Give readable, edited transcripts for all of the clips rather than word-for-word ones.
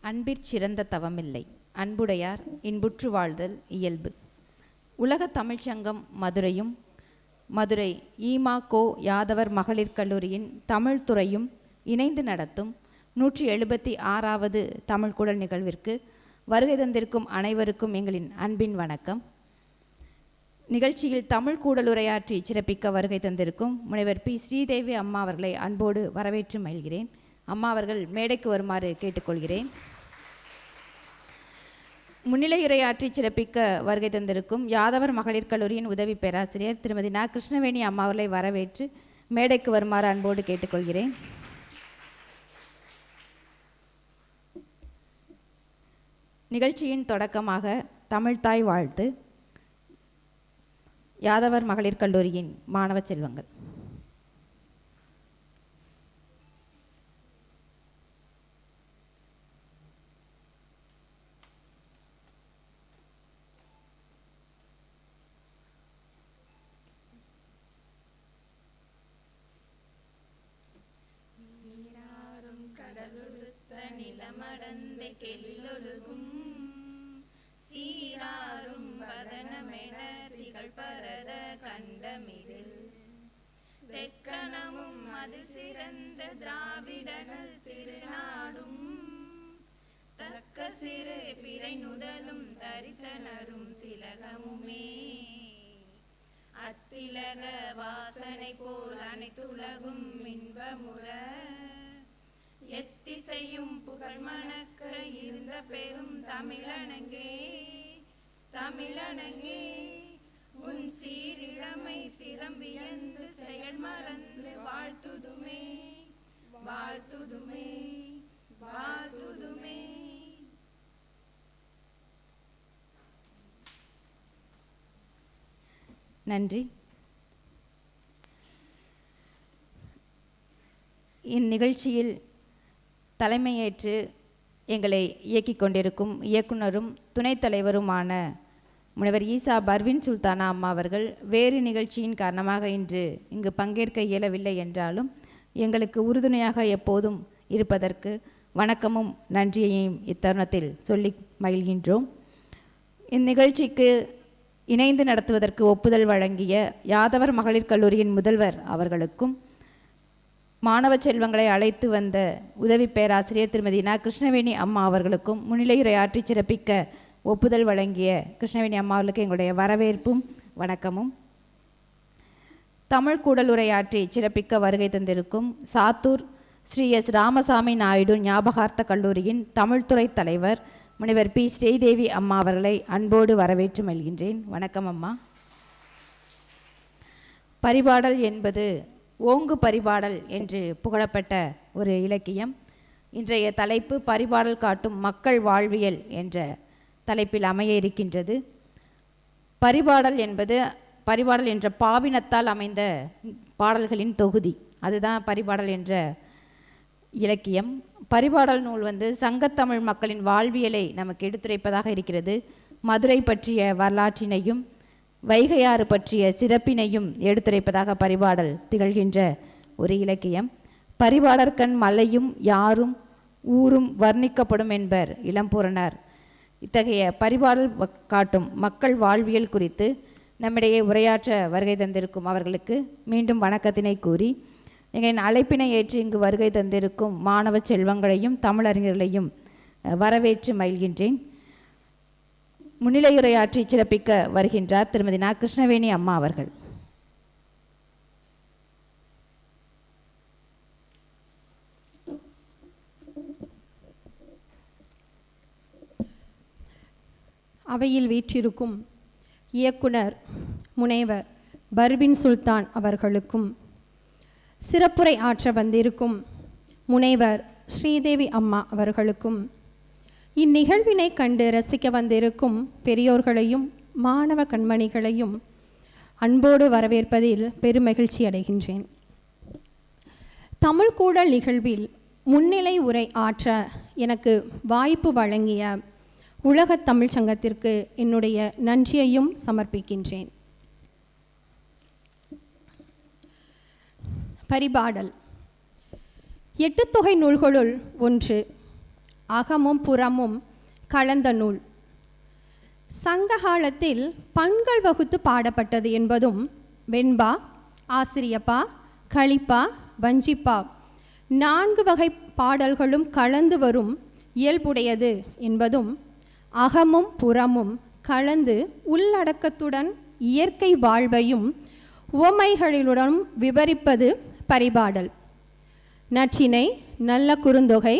அன்பிற்சிறந்த தவமில்லை, அன்புடையார் இன்புற்று வாழ்தல் இயல்பு. உலக தமிழ்ச்சங்கம் மதுரையும் மதுரை ஈமா.கோ. யாதவர் மகளிர் கல்லூரியின் தமிழ் துறையும் இணைந்து நடத்தும் 176வது தமிழ்குடல் நிகழ்விற்கு வருகை தந்திருக்கும் அனைவருக்கும் எங்களின் அன்பின் வணக்கம். நிகழ்ச்சியில் தமிழ் கூடலுரையாற்றி சிறப்பிக்க வருகை தந்திருக்கும் முனைவர் பி. ஸ்ரீதேவி அம்மா அவர்களை அன்போடு வரவேற்று மகிழ்கிறேன். அம்மா அவர்கள் மேடைக்கு வருமாறு கேட்டுக்கொள்கிறேன். முன்னிலையுரையாற்றி சிறப்பிக்க வருகை தந்திருக்கும் யாதவர் மகளிர் கல்லூரியின் உதவி பேராசிரியர் திருமதி ந. கிருஷ்ணவேணி அம்மா அவர்களை வரவேற்று மேடைக்கு வருமாறு அன்போடு கேட்டுக்கொள்கிறேன். நிகழ்ச்சியின் தொடக்கமாக தமிழ்தாய் வாழ்த்து யாதவர் மகளிர் கல்லூரியின் மாணவ செல்வங்கள். நிலமடந்த கெல்லொழுகும் சீராரும் பதனமென திகழ் பரத கண்டமிதில் தெக்கணமும் அது சிறந்த திராவிடனல் திருநாடும் தக்க சிறு பிறை நுதலும் தரித்தனரும் திலகமுமே அத்திலக வாசனை போல் அனைத்துலகும் இன்பமுற எத்திசையும் புகழ் மணக்க இருந்த பெரும் தமிழனங்கே தமிழனங்கே உன் சீரிழமை சிரம்பியந்து செயல் மறந்து வாழ்த்துதுமே வாழ்த்துதுமே வாழ்த்துதுமே. நன்றி. இந்நிகழ்ச்சியில் தலைமையேற்று எங்களை இயக்கிக் கொண்டிருக்கும் இயக்குனரும் துணைத் தலைவருமான முனைவர் ஈசா பர்வின் சுல்தானா அம்மா அவர்கள் வேறு நிகழ்ச்சியின் காரணமாக இன்று இங்கு பங்கேற்க இயலவில்லை என்றாலும் எங்களுக்கு உறுதுணையாக எப்போதும் இருப்பதற்கு வணக்கமும் நன்றியையும் இத்தருணத்தில் சொல்லி மகிழ்கின்றோம். இந்நிகழ்ச்சிக்கு இணைந்து நடத்துவதற்கு ஒப்புதல் வழங்கிய யாதவர் மகளிர் கல்லூரியின் முதல்வர் அவர்களுக்கும் மாணவ செல்வங்களை அழைத்து வந்த உதவி பேராசிரியர் திருமதி ந. கிருஷ்ணவேணி அம்மா அவர்களுக்கும் முன்னிலையுரையாற்றி சிறப்பிக்க ஒப்புதல் வழங்கிய கிருஷ்ணவேணி அம்மா அவர்களுக்கு எங்களுடைய வரவேற்பும் வணக்கமும். தமிழ் கூடலுரையாற்றி சிறப்பிக்க வருகை தந்திருக்கும் சாத்தூர் ஸ்ரீ எஸ். ராமசாமி நாயுடு ஞாபகார்த்த கல்லூரியின் தமிழ்துறை தலைவர் முனைவர் பி. ஸ்ரீதேவி அம்மா அவர்களை அன்போடு வரவேற்று மகிழ்கின்றேன். வணக்கம் அம்மா. பரிபாடல் என்பது ஓங்கு பரிபாடல் என்று புகழப்பட்ட ஒரு இலக்கியம். இன்றைய தலைப்பு பரிபாடல் காட்டும் மக்கள் வாழ்வியல் என்ற தலைப்பில் அமைய இருக்கின்றது. பரிபாடல் என்பது பரிபாடல் என்ற பாவினத்தால் அமைந்த பாடல்களின் தொகுதி. அதுதான் பரிபாடல் என்ற இலக்கியம். பரிபாடல் நூல் சங்கத்தமிழ் மக்களின் வாழ்வியலை நமக்கு எடுத்துரைப்பதாக இருக்கிறது. மதுரை பற்றிய வரலாற்றினையும் வைகையாறு பற்றிய சிறப்பினையும் எடுத்துரைப்பதாக பரிபாடல் திகழ்கின்ற ஒரு இலக்கியம். பரிபாடற்கண் மலையும் யாரும் ஊரும் வர்ணிக்கப்படும் என்பர் இளம்பூரணர். இத்தகைய பரிபாடல் காட்டும் மக்கள் வாழ்வியல் குறித்து நம்மிடையே உரையாற்ற வருகை தந்திருக்கும் அவர்களுக்கு மீண்டும் வணக்கத்தினை கூறி எங்களின் அழைப்பினை ஏற்று இங்கு வருகை தந்திருக்கும் மாணவ செல்வங்களையும் தமிழறிஞர்களையும் வரவேற்று மகிழ்கின்றேன். முன்னிலையுரையாற்றி சிறப்பிக்க வருகின்றார் திருமதி ந. கிருஷ்ணவேணி அம்மா அவர்கள். அவையில் வீற்றிருக்கும் இயக்குனர் முனைவர் பர்வின் சுல்தான் அவர்களுக்கும் சிறப்புரை ஆற்ற வந்திருக்கும் முனைவர் ஸ்ரீதேவி அம்மா அவர்களுக்கும் இந்நிகழ்வினை கண்டு ரசிக்க வந்திருக்கும் பெரியோர்களையும் மாணவ கண்மணிகளையும் அன்போடு வரவேற்பதில் பெருமகிழ்ச்சி அடைகின்றேன். தமிழ் கூடல் நிகழ்வில் முன்னிலை உரை ஆற்ற எனக்கு வாய்ப்பு வழங்கிய உலகத் தமிழ்ச் சங்கத்திற்கு என்னுடைய நன்றியையும் சமர்ப்பிக்கின்றேன். பரிபாடல் 8 தொகை நூல்களுள் ஒன்று. அகமும் புறமும் கலந்த நூல். சங்ககாலத்தில் பண்கள் வகுத்து பாடப்பட்டது என்பதும் வெண்பா, ஆசிரியப்பா, களிப்பா, வஞ்சிப்பா 4 வகை பாடல்களும் கலந்து வரும் இயல்புடையது என்பதும் அகமும் புறமும் கலந்து உள்ளடக்கத்துடன் இயற்கை வாழ்வையும் உவமைகளிலுடன் விவரிப்பது பரிபாடல். நச்சினை, நல்ல குறுந்தொகை,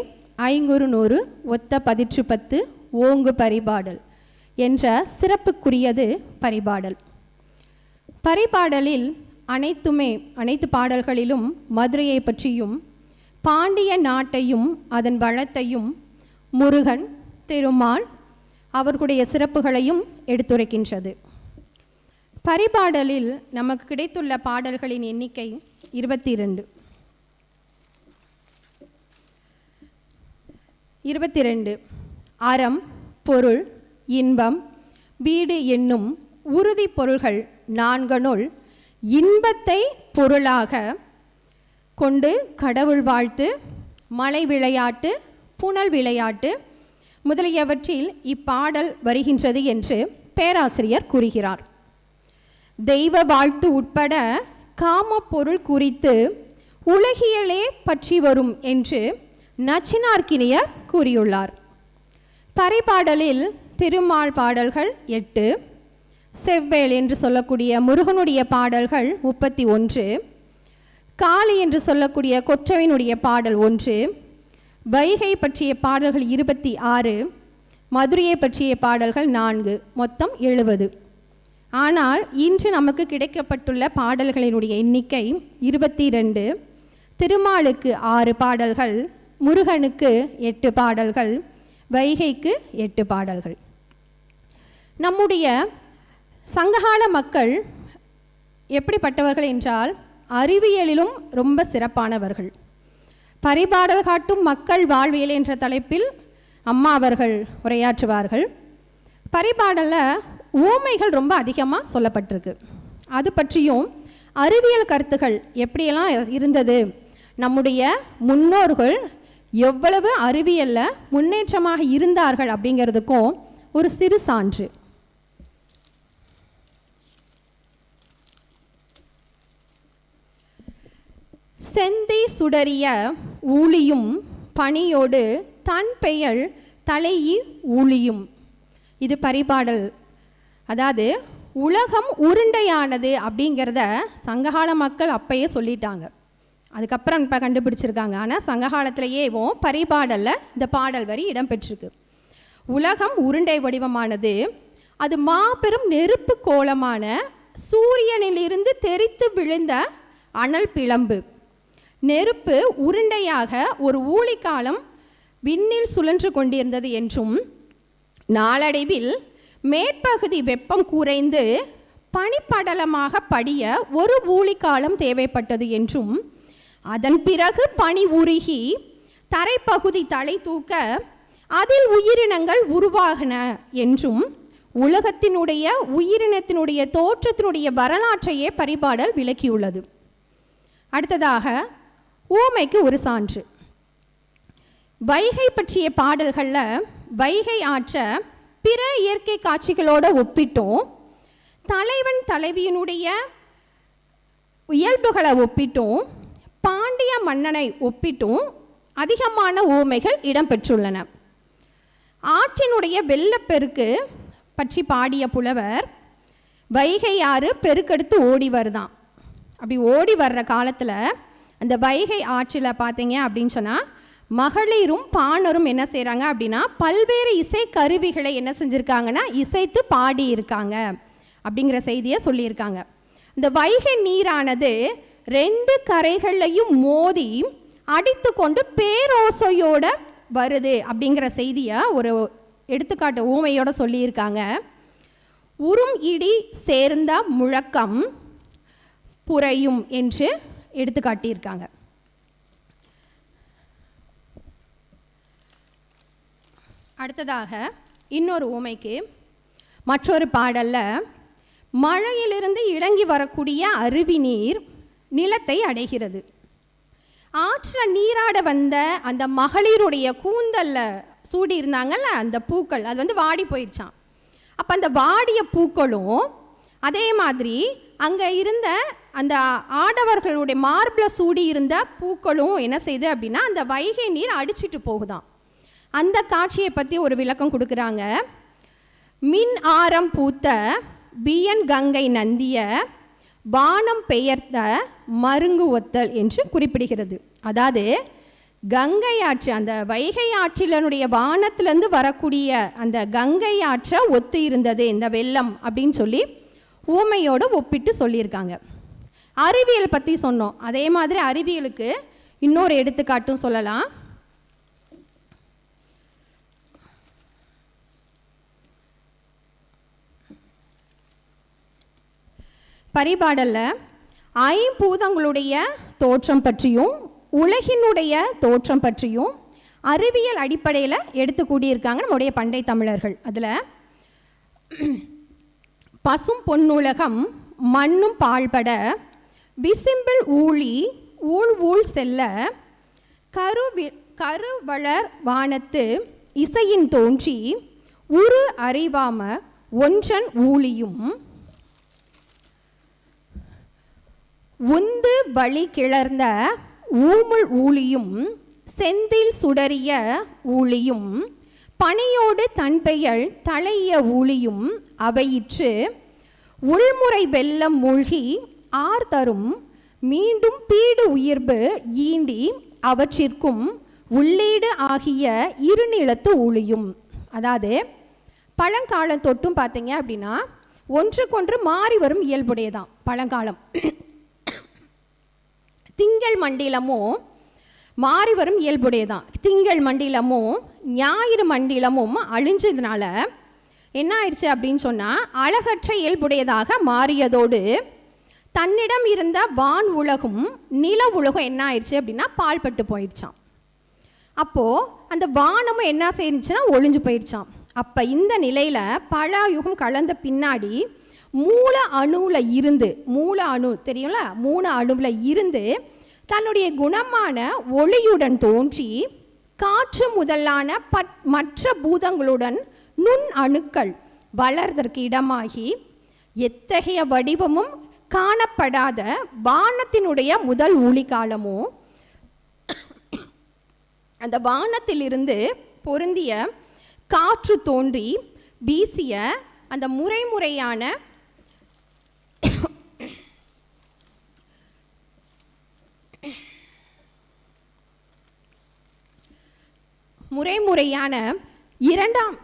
ஐங்குறு நூறு, ஒத்த பதிற்று 10, ஓங்கு பரிபாடல் என்ற சிறப்புக்குரியது பரிபாடல். பரிபாடலில் அனைத்து பாடல்களிலும் மதுரையை பற்றியும் பாண்டிய நாட்டையும் அதன் வளத்தையும் முருகன், திருமால் அவர்களுடைய சிறப்புகளையும் எடுத்துரைக்கின்றது. பரிபாடலில் நமக்கு கிடைத்துள்ள பாடல்களின் எண்ணிக்கை 22. 22 அறம், பொருள், இன்பம், வீடு என்னும் உறுதி பொருள்கள் 4னுள் இன்பத்தை பொருளாக கொண்டு கடவுள் வாழ்த்து, மலை விளையாட்டு, புனல் விளையாட்டு முதலியவற்றில் இப்பாடல் வருகின்றது என்று பேராசிரியர் கூறுகிறார். தெய்வ வாழ்த்து உட்பட காம பொருள் குறித்து உலகியலே பற்றி வரும் என்று நச்சினார்க்கினியர் கூறியுள்ளார். பரிபாடலில் திருமால் பாடல்கள் 8, செவ்வேல் என்று சொல்லக்கூடிய முருகனுடைய பாடல்கள் 31, காளி என்று சொல்லக்கூடிய கொற்றவையினுடைய பாடல் 1, வைகை பற்றிய பாடல்கள் 26, மதுரையை பற்றிய பாடல்கள் 4, மொத்தம் 70. ஆனால் இன்று நமக்கு கிடைக்கப்பட்டுள்ள பாடல்களினுடைய எண்ணிக்கை 22. திருமாலுக்கு 6 பாடல்கள், முருகனுக்கு 8 பாடல்கள், வைகைக்கு 8 பாடல்கள். நம்முடைய சங்ககால மக்கள் எப்படிப்பட்டவர்கள் என்றால் அறிவியலிலும் ரொம்ப சிறப்பானவர்கள். பரிபாடல் காட்டும் மக்கள் வாழ்வியல் என்ற தலைப்பில் அம்மா அவர்கள் உரையாற்றுவார்கள். பரிபாடலில் ஊமைகள் ரொம்ப அதிகமாக சொல்லப்பட்டிருக்கு. அது பற்றியும் அறிவியல் கருத்துகள் எப்படியெல்லாம் இருந்தது, நம்முடைய முன்னோர்கள் எவ்வளவு அறிவியலில் முன்னேற்றமாக இருந்தார்கள் அப்படிங்கிறதுக்கும் ஒரு சிறு சான்று. செந்தி சுடரிய ஊழியும் பணியோடு தன் பெயர் தலையி ஊழியும். இது பரிபாடல். அதாவது உலகம் உருண்டையானது அப்படிங்கிறத சங்ககால மக்கள் அப்பயே சொல்லிட்டாங்க. அதுக்கப்புறம் இப்போ கண்டுபிடிச்சிருக்காங்க. ஆனால் சங்ககாலத்திலேயேவும் பரிபாடலில் இந்த பாடல் வரி இடம்பெற்றிருக்கு. உலகம் உருண்டை வடிவமானது, அது மாபெரும் நெருப்பு கோலமான சூரியனிலிருந்து தெரித்து விழுந்த அனல் பிளம்பு. நெருப்பு உருண்டையாக ஒரு ஊழிக்காலம் விண்ணில் சுழன்று கொண்டிருந்தது என்றும், நாளடைவில் மேற்பகுதி வெப்பம் குறைந்து பனிப்படலமாக படிய ஒரு ஊழிக்காலம் தேவைப்பட்டது என்றும், அதன் பிறகு பனி உருகி தரைப்பகுதி தலை தூக்க அதில் உயிரினங்கள் உருவாகின என்றும், உலகத்தினுடைய உயிரினத்தினுடைய தோற்றத்தினுடைய வரலாற்றையே பரிபாடல் விளக்கியுள்ளது. அடுத்ததாக ஊமைக்கு ஒரு சான்று. வைகை பற்றிய பாடல்களில் வைகை ஆற்ற பிற இயற்கை காட்சிகளோடு ஒப்பிட்டும், தலைவன் தலைவியினுடைய இயல்புகளை ஒப்பிட்டும், பாண்டிய மன்னனை ஒப்பிட்டும் அதிகமான ஊமைகள் இடம்பெற்றுள்ளன. ஆற்றினுடைய வெள்ளப்பெருக்கு பற்றி பாடிய புலவர், வைகை ஆறு பெருக்கெடுத்து ஓடி வருதான். அப்படி ஓடி வர்ற காலத்தில் அந்த வைகை ஆற்றில் பார்த்தீங்க அப்படின்னு சொன்னால் மகளிரும் பாணரும் என்ன செய்கிறாங்க அப்படின்னா பல்வேறு இசை கருவிகளை என்ன செஞ்சுருக்காங்கன்னா இசைத்து பாடியிருக்காங்க அப்படிங்கிற செய்தியை சொல்லியிருக்காங்க. இந்த வைகை நீரானது 2 கரைகள்லையும் மோதி அடித்து கொண்டு பேரோசையோட வருது அப்படிங்கிற செய்தியை ஒரு எடுத்துக்காட்டு ஊமையோட சொல்லியிருக்காங்க. உறும் இடி சேர்ந்த முழக்கம் புரையும் என்று எடுத்து காட்டியிருக்காங்க. அடுத்ததாக இன்னொரு ஊமைக்கு மற்றொரு பாடலில் மழையிலிருந்து இறங்கி வரக்கூடிய அருவி நீர் நிலத்தை அடைகிறது. ஆற்றில் நீராட வந்த அந்த மகளிருடைய கூந்தல்ல சூடி இருந்தாங்கல்ல அந்த பூக்கள் அது வந்து வாடி போயிடுச்சான். அப்போ அந்த வாடிய பூக்களும் அதே மாதிரி அங்கே இருந்த அந்த ஆடவர்களுடைய மார்பில் சூடி இருந்த பூக்களும் என்ன செய்யுது அப்படின்னா அந்த வைகை நீர் அடிச்சிட்டு போகுதான். அந்த காட்சியை பற்றி ஒரு விளக்கம் கொடுக்குறாங்க. மின் ஆரம் பூத்த பியன் கங்கை நந்திய வானம் பெயர்த்த மருங்கு ஒத்தல் என்று குறிப்பிடுகிறது. அதாவது கங்கை ஆற்று, அந்த வைகை ஆற்றிலனுடைய வானத்திலேருந்து வரக்கூடிய அந்த கங்கை ஆற்றை ஒத்து இருந்தது இந்த வெள்ளம் அப்படின்னு சொல்லி ஊமையோடு ஒப்பிட்டு சொல்லியிருக்காங்க. அறிவியல் பற்றி சொன்னோம். அதே மாதிரி அறிவியலுக்கு இன்னொரு எடுத்துக்காட்டும் சொல்லலாம். பரிபாடலில் ஐம்பூதங்களுடைய தோற்றம் பற்றியும் உலகினுடைய தோற்றம் பற்றியும் அறிவியல் அடிப்படையில் எடுத்து கூடியிருக்காங்க நம்முடைய பண்டை தமிழர்கள். அதில் பசும் பொன்னுலகம் மண்ணும் பாழ்பட விசிம்பிள் ஊழி ஊழ் ஊழ் செல்ல கருவளர் வானத்து இசையின் தோன்றி உரு அறிவாம ஒன்றன் ஊழியும் உந்து வழி கிளர்ந்த ஊமுள் ஊழியும் செந்தில் சுடரிய ஊழியும் பணியோடு தன்பெயல் தலைய ஊழியும் அவையிற்று உள்முறை வெள்ளம் மூழ்கி ஆர்தரும் மீண்டும் பீடு உயிர்ப்பு ஈண்டி அவற்றிற்கும் உள்ளீடு ஆகிய இருநிலத்து ஊழியும். அதாவது பழங்காலம் தொட்டும் பார்த்தீங்க அப்படின்னா ஒன்றுக்கொன்று மாறி வரும் இயல்புடையதான் பழங்காலம். திங்கள் மண்டிலமும் மாறி வரும் இயல்புடையதான். திங்கள் மண்டிலமும் ஞாயிறு மண்டிலமும் அழிஞ்சதுனால என்ன ஆயிடுச்சு அப்படின்னு சொன்னால் அழகற்ற இயல்புடையதாக மாறியதோடு தன்னிடம் இருந்த வான் உலகும் நில உலகம் என்ன ஆயிடுச்சு அப்படின்னா பால்பட்டு போயிடுச்சான். அப்போது அந்த வானமும் என்ன செய்யுச்சுன்னா ஒழிஞ்சு போயிடுச்சான். அப்போ இந்த நிலையில் பல யுகம் கலந்த பின்னாடி மூல அணுவில் இருந்து, மூல அணு தெரியும்ல, மூல அணுவில் இருந்து தன்னுடைய குணமான ஒளியுடன் தோன்றி காற்று முதலான மற்ற பூதங்களுடன் நுண் அணுக்கள் வளர்தற்கு இடமாகி எத்தகைய வடிவமும் காணப்படாத வானத்தினுடைய முதல் ஊழி காலமும் அந்த வானத்திலிருந்து பொருந்திய காற்று தோன்றி வீசிய அந்த முறைமுறையான இரண்டாம்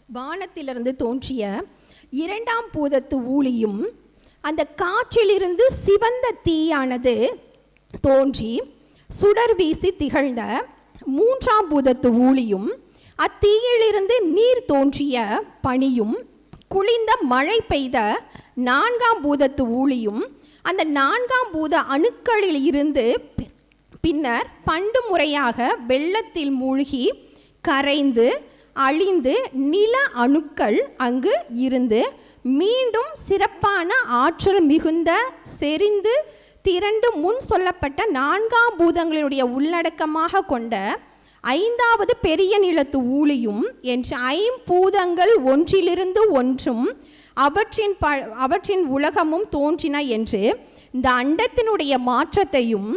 வானத்திலிருந்து தோன்றிய இரண்டாம் பூதத்து ஊழியும் அந்த காற்றிலிருந்து சிவந்த தீயானது தோன்றி சுடர் வீசி திகழ்ந்த மூன்றாம் பூதத்து ஊழியும் அத்தீயிலிருந்து நீர் தோன்றிய பனியும் குளிர்ந்த மழை பெய்த நான்காம் பூதத்து ஊழியும் அந்த நான்காம் பூத அணுக்களில் இருந்து பின்னர் பண்டு முறையாக வெள்ளத்தில் மூழ்கி கரைந்து அழிந்து நில அணுக்கள் அங்கு இருந்து மீண்டும் சிறப்பான ஆற்றல் மிகுந்த செறிந்து திரண்டு முன் சொல்லப்பட்ட நான்காம் பூதங்களுடைய உள்ளடக்கமாக கொண்ட ஐந்தாவது பெரிய நிலத்து ஊழியும் என்று ஐம்பூதங்கள் ஒன்றிலிருந்து ஒன்றும் அவற்றின் உலகமும் தோன்றின என்று இந்த அண்டத்தினுடைய மாற்றத்தையும்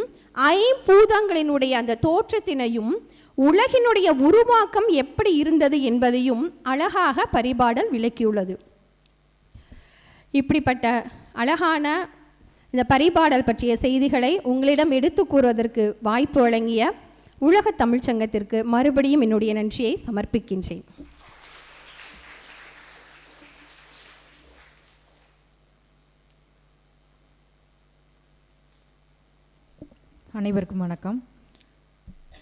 ஐம்பூதங்களினுடைய அந்த தோற்றத்தினையும் உலகினுடைய உருவாக்கம் எப்படி இருந்தது என்பதையும் அழகாக பரிபாடல் விளக்கியுள்ளது. இப்படிப்பட்ட அழகான இந்த பரிபாடல் பற்றிய செய்திகளை உங்களிடம் எடுத்து கூறுவதற்கு வாய்ப்பு வழங்கிய உலக தமிழ்ச் சங்கத்திற்கு மறுபடியும் என்னுடைய நன்றியை சமர்ப்பிக்கின்றேன். அனைவருக்கும் வணக்கம்.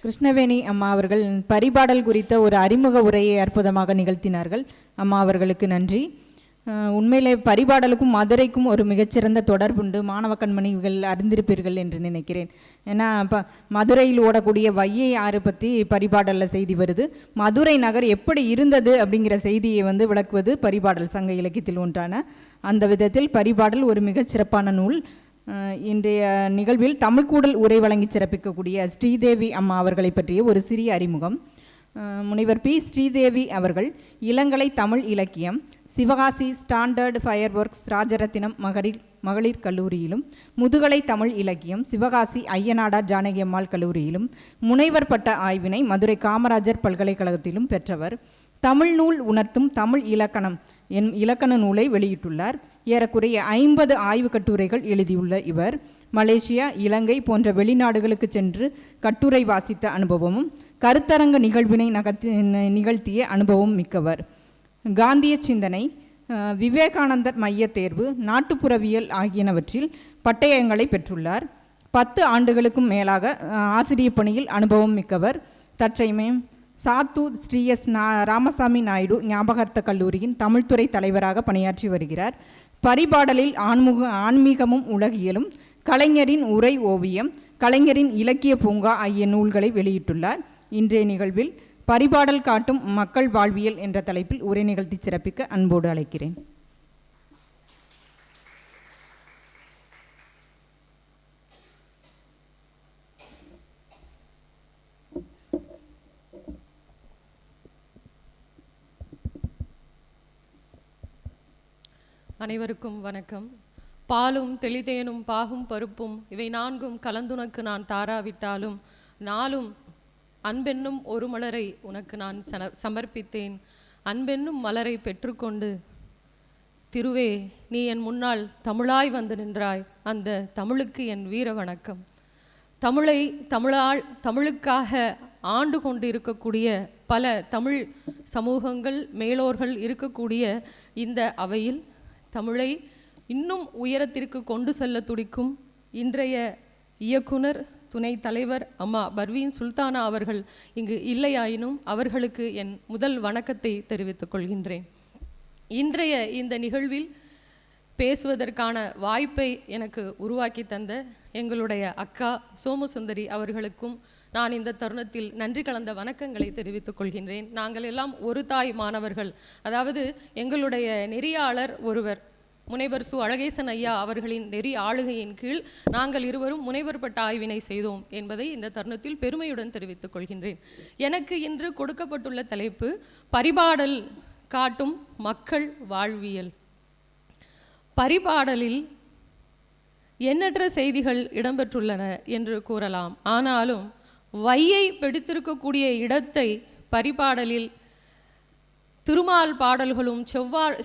கிருஷ்ணவேணி அம்மா அவர்கள் பரிபாடல் குறித்த ஒரு அறிமுக உரையை அற்புதமாக நிகழ்த்தினார்கள். அம்மா அவர்களுக்கு நன்றி. உண்மையிலே பரிபாடலுக்கும் மதுரைக்கும் ஒரு மிகச்சிறந்த தொடர்புண்டு. மாணவ கண்மணிகள் அறிந்திருப்பீர்கள் என்று நினைக்கிறேன். ஏன்னா இப்போ மதுரையில் ஓடக்கூடிய வையை ஆறு பற்றி பரிபாடலில் செய்தி வருது. மதுரை நகர் எப்படி இருந்தது அப்படிங்கிற செய்தியை விளக்குவது பரிபாடல் சங்க இலக்கியத்தில் ஒன்றான அந்த விதத்தில் பரிபாடல் ஒரு மிகச்சிறப்பான நூல். இன்றைய நிகழ்வில் தமிழ்கூடல் உரை வழங்கி சிறப்பிக்கக்கூடிய ஸ்ரீதேவி அம்மா அவர்களை பற்றிய ஒரு சிறிய அறிமுகம். முனைவர் பி. ஸ்ரீதேவி அவர்கள் இளங்கலை தமிழ் இலக்கியம் Sivakasi standard fire works Rajarathinam மகளிர் கல்லூரியிலும், முதுகலை தமிழ் இலக்கியம் சிவகாசி ஐயனாடா ஜானகி அம்மாள் கல்லூரியிலும், முனைவர் பட்ட ஆய்வினை மதுரை காமராஜர் பல்கலைக்கழகத்திலும் பெற்றவர். தமிழ் நூல் உணர்த்தும் தமிழ் இலக்கணம் இலக்கண நூலை வெளியிட்டுள்ளார். ஏறக்குறைய 50 ஆய்வு கட்டுரைகள் எழுதியுள்ள இவர் மலேசியா, இலங்கை போன்ற வெளிநாடுகளுக்கு சென்று கட்டுரை வாசித்த அனுபவமும் கருத்தரங்க நிகழ்வினை நிகழ்த்திய அனுபவம் மிக்கவர். காந்திய சிந்தனை, விவேகானந்தர் மைய தேர்வு, நாட்டுப்புறவியல் ஆகியனவற்றில் பட்டயங்களை பெற்றுள்ளார். 10 ஆண்டுகளுக்கும் மேலாக ஆசிரியர் பணியில் அனுபவம் மிக்கவர். தற்சமயம் சாத்தூர் ஸ்ரீ எஸ். ராமசாமி நாயுடு ஞாபகார்த்த கல்லூரியின் தமிழ்துறை தலைவராக பணியாற்றி வருகிறார். பரிபாடலில் ஆன்மீகமும் உலகியலும், கலைஞரின் உரை ஓவியம், கலைஞரின் இலக்கிய பூங்கா ஆகிய நூல்களை வெளியிட்டுள்ளார். இன்றைய நிகழ்வில் பரிபாடல் காட்டும் மக்கள் வாழ்வியல் என்ற தலைப்பில் உரை நிகழ்த்தி சிறப்பிக்க அன்போடு அழைக்கிறேன். அனைவருக்கும் வணக்கம். பாலும் தெளிதேனும் பாகும் பருப்பும் இவை 4ம் கலந்துனக்கு நான் தாராவிட்டாலும் நாளும் அன்பென்னும் ஒரு மலரை உனக்கு நான் சமர்ப்பித்தேன். அன்பென்னும் மலரை பெற்றுக்கொண்டு திருவே நீ என் முன்னால் தமிழாய் வந்து நின்றாய். அந்த தமிழுக்கு என் வீர வணக்கம். தமிழுக்காக ஆண்டு கொண்டு இருக்கக்கூடிய பல தமிழ் சமூகங்கள் மேலோர்கள் இருக்கக்கூடிய இந்த அவையில் தமிழை இன்னும் உயரத்திற்கு கொண்டு செல்ல துடிக்கும் இன்றைய இயக்குனர் துணை தலைவர் அம்மா பர்வீன் சுல்தானா அவர்கள் இங்கு இல்லையாயினும் அவர்களுக்கு என் முதல் வணக்கத்தை தெரிவித்துக் கொள்கின்றேன். இன்றைய இந்த நிகழ்வில் பேசுவதற்கான வாய்ப்பை எனக்கு உருவாக்கி தந்த எங்களுடைய அக்கா சோமசுந்தரி அவர்களுக்கும் நான் இந்த தருணத்தில் நன்றி கலந்த வணக்கங்களை தெரிவித்துக் கொள்கின்றேன். நாங்கள் எல்லாம் ஒரு தாய் மாணவர்கள். அதாவது எங்களுடைய நெறியாளர் ஒருவர் முனைவர் சு. அழகேசன் ஐயா அவர்களின் நெறி ஆளுகையின் கீழ் நாங்கள் இருவரும் முனைவர் பட்ட ஆய்வினை செய்தோம் என்பதை இந்த தருணத்தில் பெருமையுடன் தெரிவித்துக் கொள்கின்றேன். எனக்கு இன்று கொடுக்கப்பட்டுள்ள தலைப்பு பரிபாடல் காட்டும் மக்கள் வாழ்வியல். பரிபாடலில் எண்ணற்ற செய்திகள் இடம்பெற்றுள்ளன என்று கூறலாம். ஆனாலும் வையை பிடித்திருக்கக்கூடிய இடத்தை பரிபாடலில் திருமால் பாடல்களும்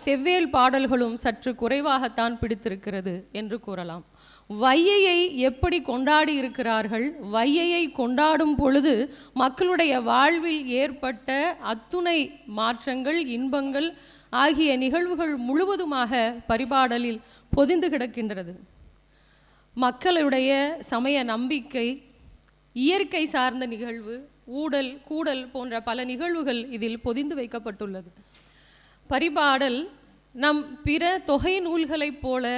செவ்வேல் பாடல்களும் சற்று குறைவாகத்தான் பிடித்திருக்கிறது என்று கூறலாம். வையையை எப்படி கொண்டாடி இருக்கிறார்கள், வையையை கொண்டாடும் பொழுது மக்களுடைய வாழ்வில் ஏற்பட்ட அத்துணை மாற்றங்கள், இன்பங்கள் ஆகிய நிகழ்வுகள் முழுவதுமாக பரிபாடலில் பொதிந்து கிடக்கின்றது. மக்களுடைய சமய நம்பிக்கை, இயற்கை சார்ந்த நிகழ்வு, ஊடல் கூடல் போன்ற பல நிகழ்வுகள் இதில் பொதிந்து வைக்கப்பட்டுள்ளது. பரிபாடல் நம் பிற தொகை நூல்களைப் போல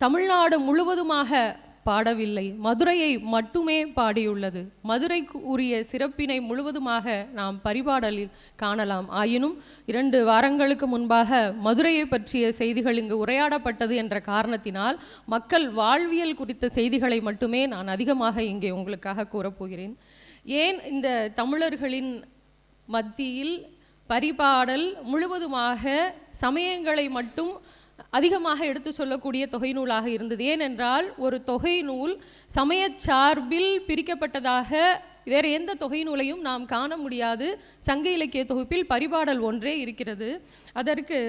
தமிழ்நாடு முழுவதுமாக பாடவில்லை, மதுரையை மட்டுமே பாடியுள்ளது. மதுரைக்கு உரிய சிறப்பினை முழுவதுமாக நாம் பரிபாடலில் காணலாம். ஆயினும் 2 வாரங்களுக்கு முன்பாக மதுரையை பற்றிய செய்திகள் இங்கு உரையாடப்பட்டது என்ற காரணத்தினால் மக்கள் வாழ்வியல் குறித்த செய்திகளை மட்டுமே நான் அதிகமாக இங்கே உங்களுக்காக கூறப்போகிறேன். ஏன் இந்த தமிழர்களின் மத்தியில் பரிபாடல் முழுவதுமாக சமயங்களை மட்டும் அதிகமாக எடுத்து சொல்லக்கூடிய தொகை நூலாக இருந்தது? ஏனென்றால் ஒரு தொகை நூல் சமய சார்பில் பிரிக்கப்பட்டதாக வேறு எந்த தொகை நூலையும் நாம் காண முடியாது. சங்க இலக்கிய தொகுப்பில் பரிபாடல் ஒன்றே இருக்கிறது. அதற்கு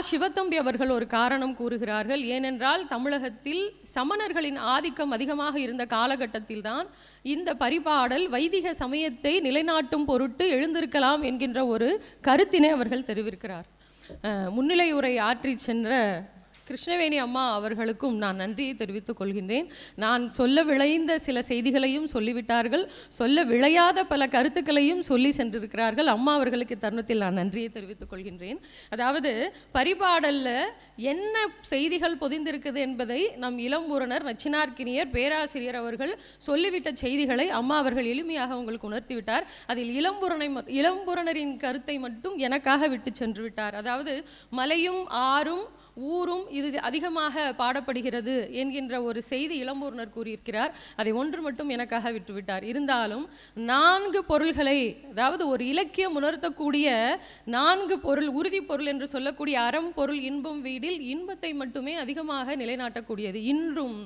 சிவத்தம்பி அவர்கள் ஒரு காரணம் கூறுகிறார்கள். ஏனென்றால் தமிழகத்தில் சமணர்களின் ஆதிக்கம் அதிகமாக இருந்த காலகட்டத்தில் தான் இந்த பரிபாடல் வைதிக சமயத்தை நிலைநாட்டும் பொருட்டு எழுந்திருக்கலாம் என்கின்ற ஒரு கருத்தினை அவர்கள் தெரிவிக்கிறார். முன்னிலை உரை ஆற்றி சென்ற கிருஷ்ணவேணி அம்மா அவர்களுக்கும் நான் நன்றியை தெரிவித்துக் கொள்கின்றேன். நான் சொல்ல விளைந்த சில செய்திகளையும் சொல்லிவிட்டார்கள், சொல்ல விளையாத பல கருத்துக்களையும் சொல்லி சென்றிருக்கிறார்கள். அம்மா அவர்களுக்கு தருணத்தில் நான் நன்றியை தெரிவித்துக் கொள்கின்றேன். அதாவது பரிபாடல்ல என்ன செய்திகள் பொதிந்திருக்குது என்பதை நம் இளம்பூரணர் நச்சினார்க்கினியர் பேராசிரியர் அவர்கள் சொல்லிவிட்ட செய்திகளை அம்மா அவர்கள் எளிமையாக உங்களுக்கு உணர்த்திவிட்டார். அதில் இளம்பூரணரின் கருத்தை மட்டும் எனக்காக விட்டு சென்று விட்டார். அதாவது மலையும் ஆறும் ஊரும் இது அதிகமாக பாடப்படுகிறது என்கின்ற ஒரு செய்தி இளம்பூர்ணர் கூறியிருக்கிறார். அதை ஒன்று மட்டும் எனக்காக விட்டுவிட்டார். இருந்தாலும் 4 பொருள்களை, அதாவது ஒரு இலக்கியம் உணர்த்தக்கூடிய 4 பொருள், உறுதி பொருள் என்று சொல்லக்கூடிய அறம், பொருள், இன்பம், வீடில் இன்பத்தை மட்டுமே அதிகமாக நிலைநாட்டக்கூடியது. இன்றும்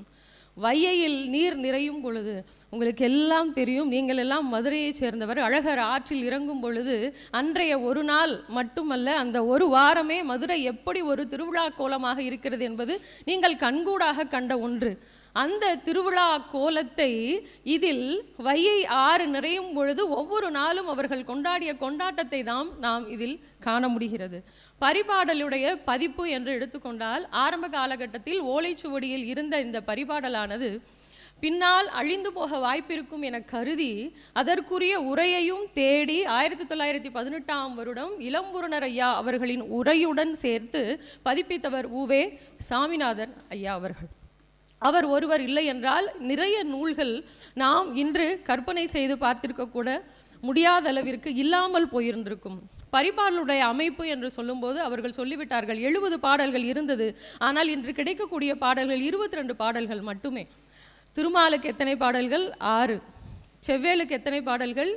வையையில் நீர் நிறையும் பொழுது, உங்களுக்கு எல்லாம் தெரியும், நீங்கள் எல்லாம் மதுரையை சேர்ந்தவர், அழகர் ஆற்றில் இறங்கும் பொழுது அன்றைய ஒரு நாள் மட்டுமல்ல, அந்த ஒரு வாரமே மதுரை எப்படி ஒரு திருவிழா கோலமாக இருக்கிறது என்பது நீங்கள் கண்கூடாக கண்ட ஒன்று. அந்த திருவிழா கோலத்தை இதில் வையை ஆறு நிறையும் பொழுது ஒவ்வொரு நாளும் அவர்கள் கொண்டாடிய கொண்டாட்டத்தை நாம் இதில் காண முடிகிறது. பரிபாடலுடைய பதிப்பு என்று எடுத்துக்கொண்டால், ஆரம்ப காலகட்டத்தில் ஓலைச்சுவடியில் இருந்த இந்த பரிபாடலானது பின்னால் அழிந்து போக வாய்ப்பிருக்கும் என கருதி அதற்குரிய உரையையும் தேடி 1918ஆம் வருடம் இளம்பூரணர் ஐயா அவர்களின் உரையுடன் சேர்த்து பதிப்பித்தவர் உவே சாமிநாதன் ஐயா அவர்கள். அவர் ஒருவர் இல்லை என்றால் நிறைய நூல்கள் நாம் இன்று கற்பனை செய்து பார்த்திருக்க கூட முடியாத அளவிற்கு இல்லாமல் போயிருந்திருக்கும். பரிபாடலுடைய அமைப்பு என்று சொல்லும்போது அவர்கள் சொல்லிவிட்டார்கள் 70 பாடல்கள் இருந்தது. ஆனால் இன்று கிடைக்கக்கூடிய பாடல்கள் 22 பாடல்கள் மட்டுமே. திருமாலுக்கு எத்தனை பாடல்கள்? 6. செவ்வேலுக்கு எத்தனை பாடல்கள்?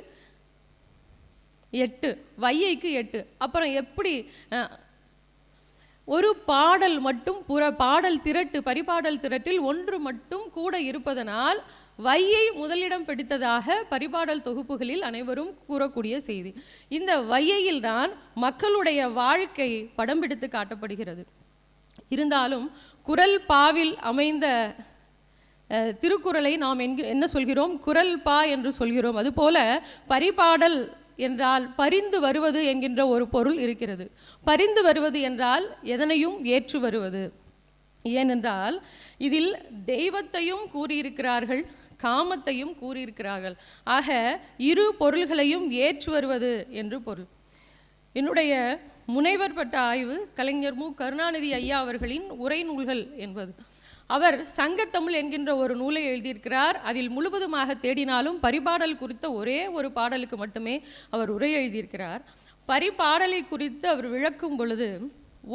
8. வையைக்கு 8. அப்புறம் எப்படி ஒரு பாடல் மட்டும் பாடல் திரட்டு, பரிபாடல் திரட்டில் ஒன்று மட்டும் கூட இருப்பதனால் வையை முதலிடம் பிடித்ததாக பரிபாடல் தொகுப்புகளில் அனைவரும் கூறக்கூடிய செய்தி. இந்த வையையில்தான் மக்களுடைய வாழ்க்கை படம் பிடித்து காட்டப்படுகிறது. இருந்தாலும் குரல் பாவில் அமைந்த திருக்குறளை நாம் என்ன சொல்கிறோம்? குரல் பா என்று சொல்கிறோம். அதுபோல பரிபாடல் என்றால் பரிந்து வருவது என்கின்ற ஒரு பொருள் இருக்கிறது. பரிந்து வருவது என்றால் எதனையும் ஏற்று வருவது. ஏனென்றால் இதில் தெய்வத்தையும் கூறியிருக்கிறார்கள், காமத்தையும் கூறியிருக்கிறார்கள். ஆக இரு பொருள்களையும் ஏற்று வருவது என்று பொருள். என்னுடைய முனைவர் பட்ட ஆய்வு கலைஞர் மு. கருணாநிதி ஐயா அவர்களின் உரை நூல்கள் என்பது. அவர் சங்கத்தமிழ் என்கின்ற ஒரு நூலை எழுதியிருக்கிறார். அதில் முழுவதுமாக தேடினாலும் பரிபாடல் குறித்த ஒரே ஒரு பாடலுக்கு மட்டுமே அவர் உரை எழுதியிருக்கிறார். பரிபாடலை குறித்து அவர் விளக்கும் பொழுது,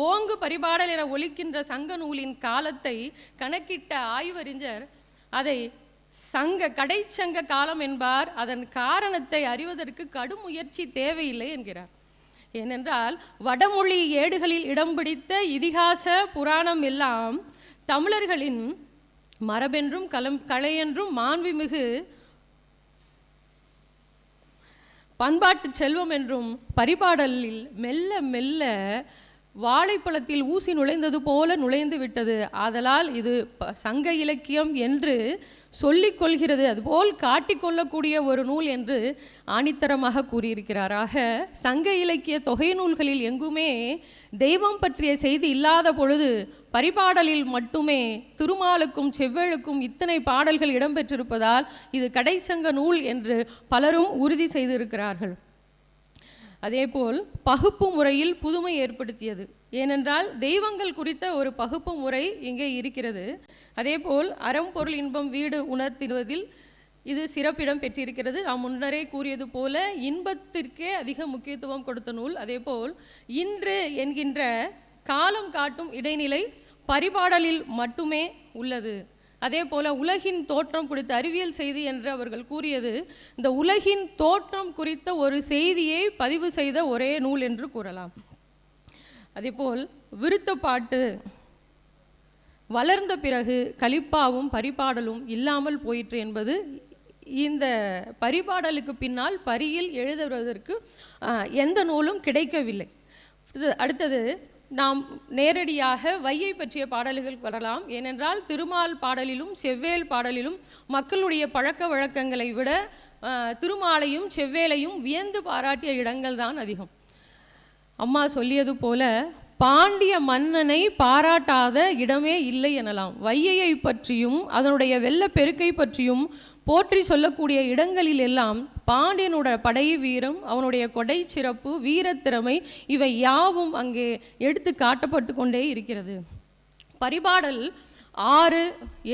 ஓங்கு பரிபாடல் என ஒலிக்கின்ற சங்க நூலின் காலத்தை கணக்கிட்ட ஆய்வறிஞர் அதை கடைச்சங்க காலம் என்பார். அதன் காரணத்தை அறிவதற்கு கடும் முயற்சி தேவையில்லை என்கிறார். ஏனென்றால் வடமொழி ஏடுகளில் இடம் பிடித்த இதிகாச புராணம் எல்லாம் தமிழர்களின் மரபென்றும் கலையென்றும் மாண்புமிகு பண்பாட்டு செல்வம் என்றும் பரிபாடலில் மெல்ல மெல்ல வாழைப்பழத்தில் ஊசி நுழைந்தது போல நுழைந்து விட்டது. ஆதலால் இது சங்க இலக்கியம் என்று சொல்லிக் கொள்கிறது, அதுபோல் காட்டிக்கொள்ளக்கூடிய ஒரு நூல் என்று ஆணித்தரமாக கூறியிருக்கிறார். ஆக சங்க இலக்கிய தொகை நூல்களில் எங்குமே தெய்வம் பற்றிய செய்தி இல்லாத பொழுது பரிபாடலில் மட்டுமே திருமாலுக்கும் செவ்வேளுக்கும் இத்தனை பாடல்கள் இடம்பெற்றிருப்பதால் இது கடைச்சங்க நூல் என்று பலரும் உறுதி செய்திருக்கிறார்கள். அதேபோல் பகுப்பு முறையில் புதுமை ஏற்படுத்தியது. ஏனென்றால் தெய்வங்கள் குறித்த ஒரு பகுப்பு முறை இங்கே இருக்கிறது. அதேபோல் அறம், பொருள், இன்பம், வீடு உணர்த்துவதில் இது சிறப்பிடம் பெற்றிருக்கிறது. நாம் முன்னரே கூறியது போல இன்பத்திற்கே அதிக முக்கியத்துவம் கொடுத்த நூல். அதேபோல் இன்று என்கின்ற காலம் காட்டும் இடைநிலை பரிபாடலில் மட்டுமே உள்ளது. அதே போல உலகின் தோற்றம் குறித்த அறிவியல் செய்தி என்று அவர்கள் கூறியது, இந்த உலகின் தோற்றம் குறித்த ஒரு செய்தியை பதிவு செய்த ஒரே நூல் என்று கூறலாம். அதேபோல் விருத்தப்பாட்டு வளர்ந்த பிறகு கலிப்பாவும் பரிபாடலும் இல்லாமல் போயிற்று என்பது இந்த பரிபாடலுக்கு பின்னால் பரியில் எழுதுவதற்கு எந்த நூலும் கிடைக்கவில்லை. அடுத்தது நாம் நேரடியாக வையை பற்றிய பாடல்கள் வரலாம். ஏனென்றால் திருமால் பாடலிலும் செவ்வேல் பாடலிலும் மக்களுடைய பழக்க வழக்கங்களை விட திருமாலையும் செவ்வேலையும் வியந்து பாராட்டிய இடங்கள் தான் அதிகம். அம்மா சொல்லியது போல பாண்டிய மன்னனை பாராட்டாத இடமே இல்லை எனலாம். வையையை பற்றியும் அதனுடைய வெள்ளப்பெருக்கை பற்றியும் போற்றி சொல்லக்கூடிய இடங்களில் எல்லாம் பாண்டியனுடைய படை வீரம், அவனுடைய கொடை சிறப்பு, வீரத்திறமை இவை யாவும் அங்கே எடுத்து காட்டப்பட்டு கொண்டே இருக்கிறது. பரிபாடல் 6,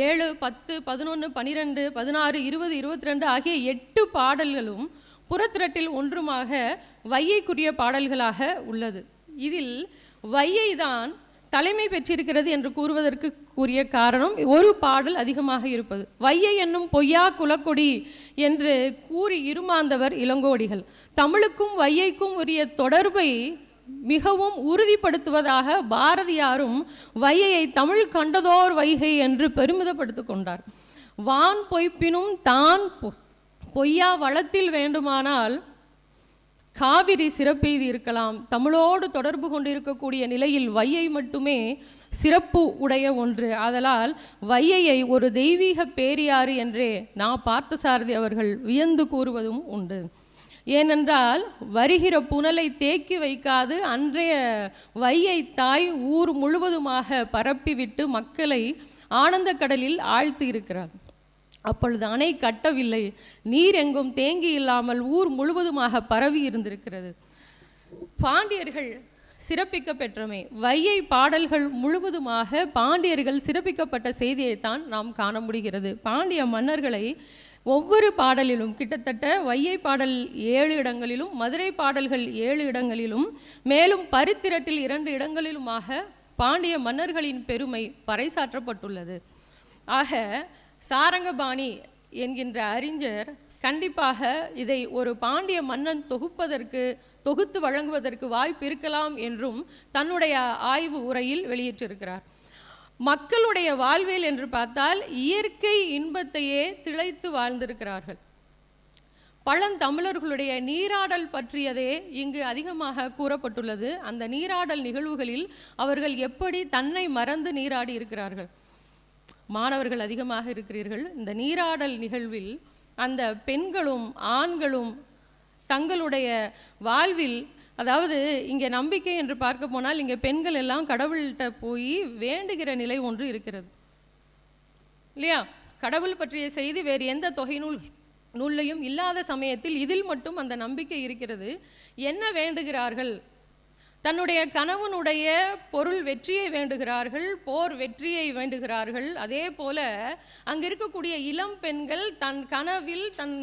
7, 10, 11, 12, 16, 20, 22 ஆகிய 8 பாடல்களும் புறத்திரட்டில் ஒன்றுமாக வையைக்குரிய பாடல்களாக உள்ளது. இதில் வையை தான் தலைமை பெற்றிருக்கிறது என்று கூறுவதற்கு கூறிய காரணம் ஒரு பாடல் அதிகமாக இருப்பது. வையை என்னும் பொய்யா குலக்கொடி என்று கூறி இருமாந்தவர் இளங்கோடிகள். தமிழுக்கும் வையைக்கும் உரிய தொடர்பை மிகவும் உறுதிப்படுத்துவதாக பாரதியாரும் வையையை தமிழ் கண்டதோர் வைகை என்று பெருமிதப்படுத்தி கொண்டார். வான் பொய்ப்பினும் தான் பொய்யா வளத்தில் வேண்டுமானால் காவிரி சிறப்பெய்தி இருக்கலாம். தமிழோடு தொடர்பு கொண்டிருக்கக்கூடிய நிலையில் வையை மட்டுமே சிறப்பு உடைய ஒன்று. ஆதலால் வையையை ஒரு தெய்வீக பேரியாறு என்றே பார்த்தசாரதி அவர்கள் வியந்து கூறுவதும் உண்டு. ஏனென்றால் வருகிற புனலை தேக்கி வைக்காது அன்றைய வையை தாய் ஊர் முழுவதுமாக பரப்பிவிட்டு மக்களை ஆனந்த கடலில் ஆழ்த்தி இருக்கிறார். அப்பொழுது அணை கட்டவில்லை, நீர் எங்கும் தேங்கி இல்லாமல் ஊர் முழுவதுமாக பரவி இருந்திருக்கிறது. பாண்டியர்கள் சிறப்பிக்க பெற்றமை, வையை பாடல்கள் முழுவதுமாக பாண்டியர்கள் சிறப்பிக்கப்பட்ட செய்தியைத்தான் நாம் காண முடிகிறது. பாண்டிய மன்னர்களை ஒவ்வொரு பாடலிலும் கிட்டத்தட்ட வையை பாடல் 7 இடங்களிலும், மதுரை பாடல்கள் 7 இடங்களிலும், மேலும் பரித்திரட்டில் 2 இடங்களிலுமாக பாண்டிய மன்னர்களின் பெருமை பறைசாற்றப்பட்டுள்ளது. ஆக சாரங்கபாணி என்கின்ற அறிஞர் கண்டிப்பாக இதை ஒரு பாண்டிய மன்னன் தொகுத்து வழங்குவதற்கு வாய்ப்பு இருக்கலாம் என்றும் தன்னுடைய ஆய்வு உரையில் வெளியிட்டிருக்கிறார். மக்களுடைய வாழ்வியல் என்று பார்த்தால் இயற்கை இன்பத்தையே திளைத்து வாழ்ந்திருக்கிறார்கள். பழந்தமிழர்களுடைய நீராடல் பற்றியதே இங்கு அதிகமாக கூறப்பட்டுள்ளது. அந்த நீராடல் நிகழ்வுகளில் அவர்கள் எப்படி தன்னை மறந்து நீராடி இருக்கிறார்கள். மாணவர்கள் அதிகமாக இருக்கிறீர்கள். இந்த நீராடல் நிகழ்வில் அந்த பெண்களும் ஆண்களும் தங்களுடைய வாழ்வில், அதாவது இங்கே நம்பிக்கை என்று பார்க்க போனால் இங்கே பெண்கள் எல்லாம் கடவுள்கிட்ட போய் வேண்டுகிற நிலை ஒன்று இருக்கிறது இல்லையா? கடவுள் பற்றிய செய்தி வேறு எந்த தொகை நூல்லையும் இல்லாத சமயத்தில் இதில் மட்டும் அந்த நம்பிக்கை இருக்கிறது. என்ன வேண்டுகிறார்கள்? தன்னுடைய கணவனுடைய பொருள் வெற்றியை வேண்டுகிறார்கள், போர் வெற்றியை வேண்டுகிறார்கள். அதே போல அங்கே இருக்கக்கூடிய இளம் பெண்கள் தன் கனவில் தன்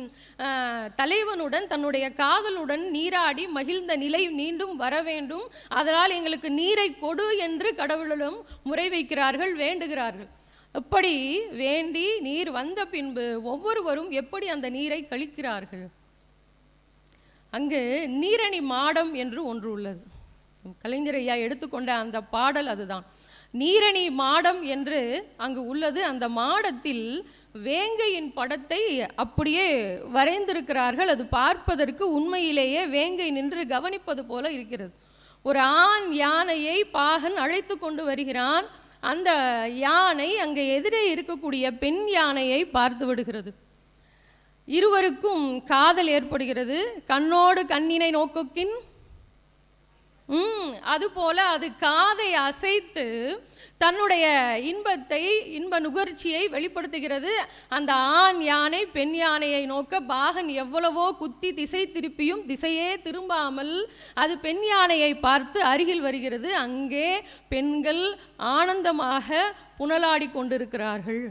தலைவனுடன் தன்னுடைய காதலுடன் நீராடி மகிழ்ந்த நிலை மீண்டும் வர வேண்டும், அதனால் எங்களுக்கு நீரை கொடு என்று கடவுளிடம் முறை வைக்கிறார்கள், வேண்டுகிறார்கள். இப்படி வேண்டி நீர் வந்த பின்பு ஒவ்வொருவரும் எப்படி அந்த நீரை கழிக்கிறார்கள். அங்கு நீரணி மாடம் என்று ஒன்று உள்ளது. கலைஞர் ஐயா எடுத்துக்கொண்ட அந்த பாடல் அதுதான். நீரணி மாடம் என்று அங்கு உள்ளது. அந்த மாடத்தில் வேங்கையின் படத்தை அப்படியே வரைந்திருக்கிறார்கள். அது பார்ப்பதற்கு உண்மையிலேயே வேங்கை நின்று கவனிப்பது போல இருக்கிறது. ஒரு ஆண் யானையை பாகன் அழைத்து கொண்டு வருகிறான். அந்த யானை அங்கே எதிரே இருக்கக்கூடிய பெண் யானையை பார்த்து விடுகிறது. இருவருக்கும் காதல் ஏற்படுகிறது. கண்ணோடு கண்ணினை நோக்கக்கின் அதுபோல அது காதை அசைத்து தன்னுடைய இன்ப நுகர்ச்சியை வெளிப்படுத்துகிறது. அந்த ஆண் யானை பெண் யானையை நோக்க பாகன் எவ்வளவோ குத்தி திசை திருப்பியும் திசையே திரும்பாமல் அது பெண் யானையை பார்த்து அருகில் வருகிறது. அங்கே பெண்கள் ஆனந்தமாக புனலாடி கொண்டிருக்கிறார்கள்.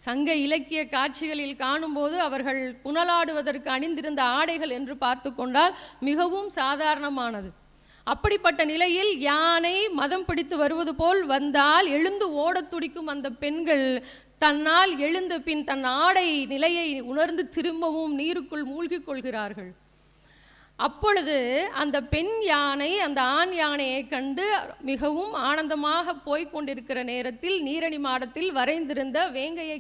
சங்க இலக்கிய காட்சிகளில் காணும்போது அவர்கள் புனலாடுவதற்கு அணிந்திருந்த ஆடைகள் என்று பார்த்து கொண்டால் மிகவும் சாதாரணமானது. அப்படிப்பட்ட நிலையில் யானை மதம் பிடித்து வருவது போல் வந்தால் எழுந்து ஓடத் துடிக்கும் அந்த பெண்கள் தன்னால் எழுந்த பின் தன் ஆடை நிலையை உணர்ந்து திரும்பவும் நீருக்குள் மூழ்கிக் கொள்கிறார்கள். அப்பொழுது அந்த பெண் யானை அந்த ஆண் யானையை கண்டு மிகவும் ஆனந்தமாக போய்கொண்டிருக்கிற நேரத்தில் நீரணி மாடத்தில் வரைந்திருந்த வேங்கையை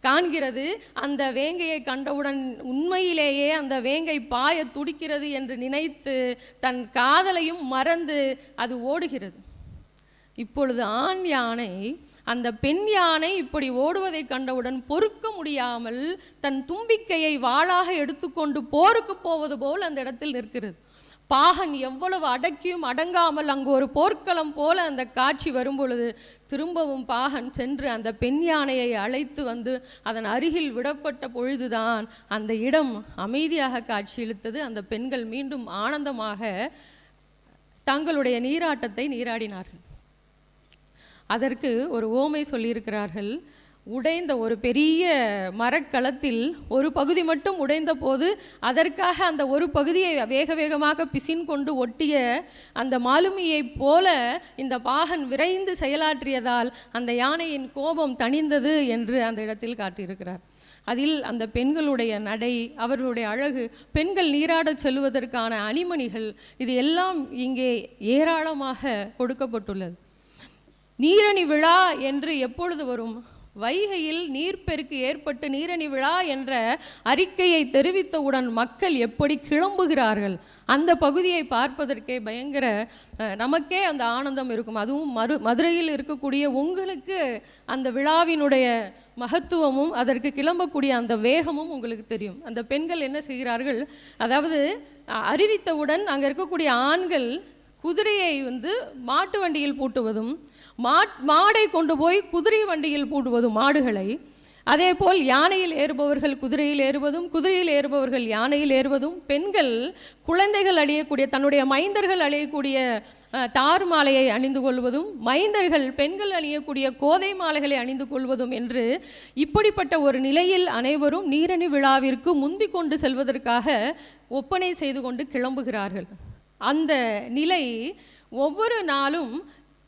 காண்கிறது. அந்த வேங்கையை கண்டவுடன் உண்மையிலேயே அந்த வேங்கை பாய துடிக்கிறது என்று நினைத்து தன் காதலையும் மறந்து அது ஓடுகிறது. இப்பொழுது ஆண் யானை அந்த பெண் யானை இப்படி ஓடுவதை கண்டவுடன் பொறுக்க முடியாமல் தன் தும்பிக்கையை வாளாக எடுத்துக்கொண்டு போருக்கு போவது போல் அந்த இடத்தில் நிற்கிறது. பாகன் எவ்வளவு அடக்கியும் அடங்காமல் அங்கு ஒரு போர்க்களம் போல அந்த காட்சி வரும்பொழுது திரும்பவும் பாகன் சென்று அந்த பெண் யானையை அழைத்து வந்து அதன் அருகில் விடப்பட்ட பொழுதுதான் அந்த இடம் அமைதியாக காட்சியளித்தது. அந்த பெண்கள் மீண்டும் ஆனந்தமாக தங்களுடைய நீராட்டத்தை நீராடினார்கள். அதற்கு ஒரு ஓமை சொல்லியிருக்கிறார்கள். உடைந்த ஒரு பெரிய மரக்கலத்தில் ஒரு பகுதி மட்டும் உடைந்த போது அதற்காக அந்த ஒரு பகுதியை வேக வேகமாக பிசின் கொண்டு ஒட்டிய அந்த மாலுமியைப் போல இந்த பாகன் விரைந்து செயலாற்றியதால் அந்த யானையின் கோபம் தணிந்தது என்று அந்த இடத்தில் காட்டியிருக்கிறார். அதில் அந்த பெண்களுடைய நடை, அவர்களுடைய அழகு, பெண்கள் நீராடச் செல்வதற்கான அணிமணிகள், இது எல்லாம் இங்கே ஏராளமாக கொடுக்கப்பட்டுள்ளது. நீரணி விழா என்று எப்பொழுது வரும்? வைகையில் நீர்ப்பெருக்கு ஏற்பட்டு நீரணி விழா என்ற அறிக்கையை தெரிவித்தவுடன் மக்கள் எப்படி கிளம்புகிறார்கள், அந்த பகுதியை பார்ப்பதற்கே பயங்கர நமக்கே அந்த ஆனந்தம் இருக்கும். அதுவும் மதுரையில் இருக்கக்கூடிய உங்களுக்கு அந்த விழாவினுடைய மகத்துவமும் அதற்கு கிளம்பக்கூடிய அந்த வேகமும் உங்களுக்கு தெரியும். அந்த பெண்கள் என்ன செய்கிறார்கள், அதாவது அறிவித்தவுடன் அங்கே இருக்கக்கூடிய ஆண்கள் குதிரையை மாட்டு வண்டியில் பூட்டுவதும், மாடை கொண்டு போய் குதிரை வண்டியில் பூட்டுவதும் மாடுகளை, அதே போல் யானையில் ஏறுபவர்கள் குதிரையில் ஏறுவதும், குதிரையில் ஏறுபவர்கள் யானையில் ஏறுவதும், பெண்கள் குழந்தைகள் அழியக்கூடிய தன்னுடைய மைந்தர்கள் அழியக்கூடிய தார் மாலையை அணிந்து கொள்வதும், மைந்தர்கள் பெண்கள் அணியக்கூடிய கோதை மாலைகளை அணிந்து கொள்வதும் என்று இப்படிப்பட்ட ஒரு நிலையில் அனைவரும் நீரணி விழாவிற்கு முந்தி கொண்டு செல்வதற்காக ஒப்பனை செய்து கொண்டு கிளம்புகிறார்கள். அந்த நிலை ஒவ்வொரு நாளும்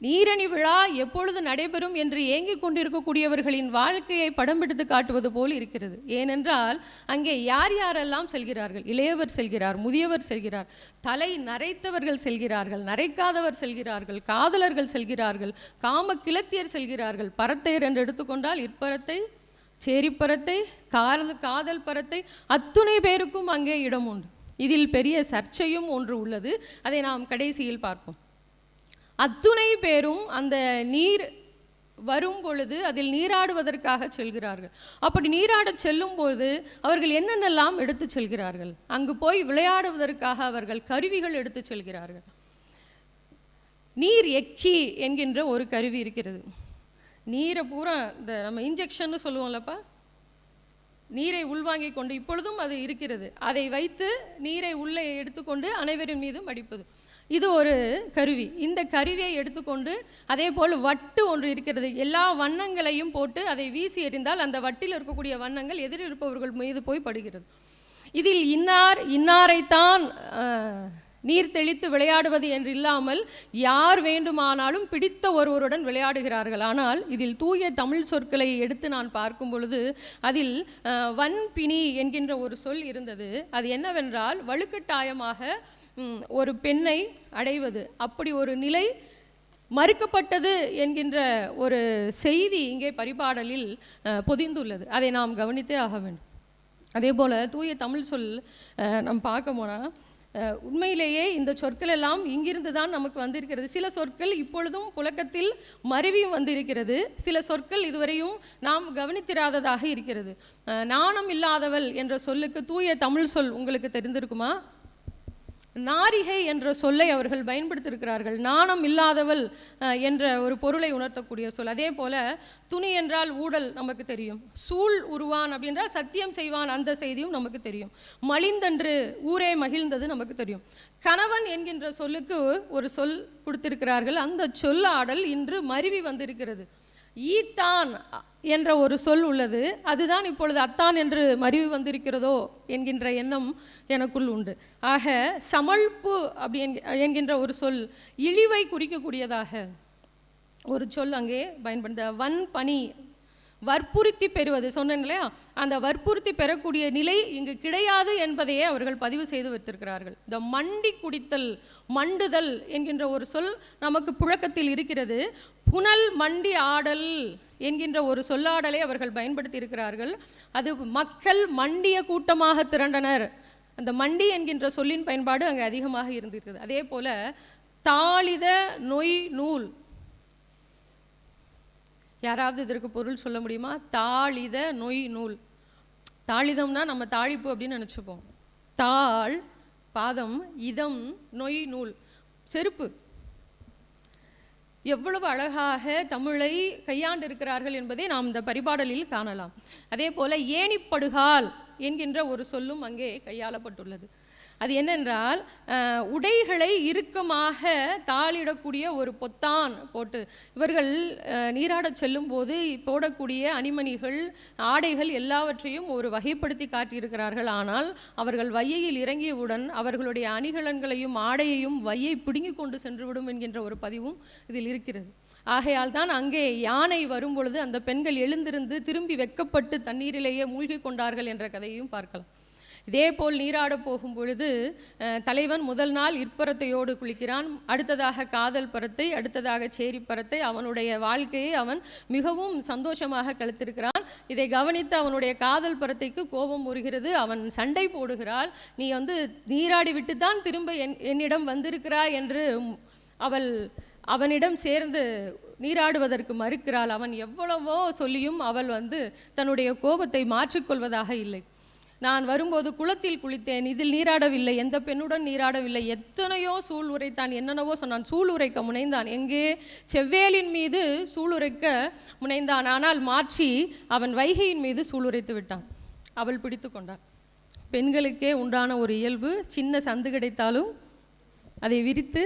நீரணி விழா எப்பொழுது நடைபெறும் என்று ஏங்கிக் கொண்டிருக்கக்கூடியவர்களின் வாழ்க்கையை படம் பிடித்து காட்டுவது போல் இருக்கிறது. ஏனென்றால் அங்கே யார் யாரெல்லாம் செல்கிறார்கள்? இளையவர் செல்கிறார், முதியவர் செல்கிறார், தலை நரைத்தவர்கள் செல்கிறார்கள், நரைக்காதவர் செல்கிறார்கள், காதலர்கள் செல்கிறார்கள், காம கிளத்தியர் செல்கிறார்கள். பரத்தையர் என்று எடுத்துக்கொண்டால் இப்பரத்தை, சேரிப்பரத்தை, காதல் பரத்தை, அத்துணை பேருக்கும் அங்கே இடம் உண்டு. இதில் பெரிய சர்ச்சையும் ஒன்று உள்ளது, அதை நாம் கடைசியில் பார்ப்போம். அத்துணை பேரும் அந்த நீர் வரும் பொழுது அதில் நீராடுவதற்காக செல்கிறார்கள். அப்படி நீராடச் செல்லும் பொழுது அவர்கள் என்னென்னலாம் எடுத்து செல்கிறார்கள்? அங்கு போய் விளையாடுவதற்காக அவர்கள் கருவிகள் எடுத்து செல்கிறார்கள். நீர் எக்கி என்கின்ற ஒரு கருவி இருக்கிறது. நீரை பூரா இந்த நம்ம இன்ஜெக்ஷன் சொல்லுவோம்லப்பா, நீரை உள்வாங்கி கொண்டு இப்பொழுதும் அது இருக்கிறது. அதை வைத்து நீரை உள்ளே எடுத்துக்கொண்டு அனைவரின் மீதும் அடிப்பது, இது ஒரு கருவி. இந்த கருவியை எடுத்துக்கொண்டு அதே போல் வட்டு ஒன்று இருக்கிறது. எல்லா வண்ணங்களையும் போட்டு அதை வீசி எறிந்தால் அந்த வட்டில் இருக்கக்கூடிய வண்ணங்கள் எதிரிருப்பவர்கள் மீது போய் படுகிறது. இதில் இன்னாரைத்தான் நீர் தெளித்து விளையாடுவது என்று இல்லாமல் யார் வேண்டுமானாலும் பிடித்த ஒருவருடன் விளையாடுகிறார்கள். ஆனால் இதில் தூய தமிழ் சொற்களை எடுத்து நான் பார்க்கும் பொழுது அதில் வன்பிணி என்கின்ற ஒரு சொல் இருந்தது. அது என்னவென்றால் வலுக்கட்டாயமாக ஒரு பெண்ணை அடைவது, அப்படி ஒரு நிலை மறுக்கப்பட்டது என்கின்ற ஒரு செய்தி இங்கே பரிபாடலில் பொதிந்துள்ளது. அதை நாம் கவனித்தே ஆக வேண்டும். அதே போல் தூய தமிழ் சொல் நாம் பார்க்க போனால் உண்மையிலேயே இந்த சொற்கள் எல்லாம் இங்கிருந்து தான் நமக்கு வந்திருக்கிறது. சில சொற்கள் இப்பொழுதும் புழக்கத்தில் மருவியும் வந்திருக்கிறது, சில சொற்கள் இதுவரையும் நாம் கவனித்திராததாக இருக்கிறது. நாணம் இல்லாதவள் என்ற சொல்லுக்கு தூய தமிழ் சொல் உங்களுக்கு தெரிந்திருக்குமா? நாரிகை என்ற சொல்லை அவர்கள் பயன்படுத்தியிருக்கிறார்கள். நாணம் இல்லாதவள் என்ற ஒரு பொருளை உணர்த்தக்கூடிய சொல். அதே போல துணி என்றால் ஊடல் நமக்கு தெரியும். சூழ் உருவான் அப்படின்றால் சத்தியம் செய்வான், அந்த செய்தியும் நமக்கு தெரியும். மலிந்தன்று ஊரே மகிழ்ந்தது நமக்கு தெரியும். கணவன் என்கின்ற சொல்லுக்கு ஒரு சொல் கொடுத்திருக்கிறார்கள். அந்த சொல்லாடல் இன்று மருவி வந்திருக்கிறது. ஈத்தான் என்ற ஒரு சொல் உள்ளது, அதுதான் இப்பொழுது அத்தான் என்று மருவி வந்திருக்கிறதோ என்கின்ற எண்ணம் எனக்குள் உண்டு. ஆக சமழ்ப்பு அப்படி என்கின்ற ஒரு சொல் இழிவை குறிக்கக்கூடியதாக ஒரு சொல் அங்கே பயன்படுத்த. வன் பணி, வற்புறுத்தி பெறுவது சொன்னேன் இல்லையா, அந்த வற்புறுத்தி பெறக்கூடிய நிலை இங்கு கிடையாது என்பதையே அவர்கள் பதிவு செய்து வைத்திருக்கிறார்கள். இந்த மண்டி குடித்தல், மண்டுதல் என்கின்ற ஒரு சொல் நமக்கு புழக்கத்தில் இருக்கிறது. புனல் மண்டி ஆடல் என்கின்ற ஒரு சொல்லாடலை அவர்கள் பயன்படுத்தி இருக்கிறார்கள். அது மக்கள் மண்டிய கூட்டமாக திரண்டனர். அந்த மண்டி என்கின்ற சொல்லின் பயன்பாடு அங்கே அதிகமாக இருந்திருக்கிறது. அதே போல தாளித நொய் நூல், யாராவது இதற்கு பொருள் சொல்ல முடியுமா? தாளித நொய் நூல். தாளிதம்னா நம்ம தாளிப்பு அப்படின்னு நினச்சிப்போம். தாள் பாதம், இதம் நொய் நூல் செருப்பு. எவ்வளவு அழகாக தமிழை கையாண்டு இருக்கிறார்கள் என்பதை நாம் இந்த பரிபாடலில் காணலாம். அதே போல ஏணிப்படுகால் என்கின்ற ஒரு சொல்லும் அங்கே கையாளப்பட்டுள்ளது. அது என்னென்றால் உடைகளை இறுக்கமாக தாளிடக்கூடிய ஒரு பொத்தான் போட்டு இவர்கள் நீராடச் செல்லும் போது போடக்கூடிய அணிமணிகள் ஆடைகள் எல்லாவற்றையும் ஒரு வகைப்படுத்தி காட்டியிருக்கிறார்கள். ஆனால் அவர்கள் வையையில் இறங்கியவுடன் அவர்களுடைய அணிகலன்களையும் ஆடையையும் வையை பிடுங்கி கொண்டு சென்றுவிடும் என்கின்ற ஒரு பதிவும் இதில் இருக்கிறது. ஆகையால் தான் அங்கே யானை வரும்பொழுது அந்த பெண்கள் எழுந்திருந்து திரும்பி வெக்கப்பட்டு தண்ணீரிலேயே மூழ்கி கொண்டார்கள் என்ற கதையையும் பார்க்கலாம். இதேபோல் நீராட போகும் பொழுது தலைவன் முதல் நாள் இற்பரத்தையோடு குளிக்கிறான், அடுத்ததாக காதல் பரத்தை, அடுத்ததாக சேரி பரத்தை. அவனுடைய வாழ்க்கையை அவன் மிகவும் சந்தோஷமாக கழித்திருக்கிறான். இதை கவனித்து அவனுடைய காதல் பரத்தைக்கு கோபம் வருகிறது. அவன் சண்டை போடுகிறாள், நீ நீராடி விட்டு தான் திரும்ப என்னிடம் வந்திருக்கிறாய் என்று அவனிடம் சேர்ந்து நீராடுவதற்கு மறுக்கிறாள். அவன் எவ்வளவோ சொல்லியும் அவள் தன்னுடைய கோபத்தை மாற்றிக்கொள்வதாக இல்லை. நான் வரும்போது குளத்தில் குளித்தேன், இதில் நீராடவில்லை, எந்த பெண்ணுடன் நீராடவில்லை, எத்தனையோ சூள் உரைத்தான், என்னென்னவோ சொன்னான். சூள் உரைக்க முனைந்தான், எங்கே செவ்வேலின் மீது சூள் உரைக்க முனைந்தான். ஆனால் மாற்றி அவன் வைகையின் மீது சூள் உரைத்து விட்டான். அவள் பிடித்து கொண்டாள். பெண்களுக்கே உண்டான ஒரு இயல்பு, சின்ன சந்து கிடைத்தாலும் அதை விரித்து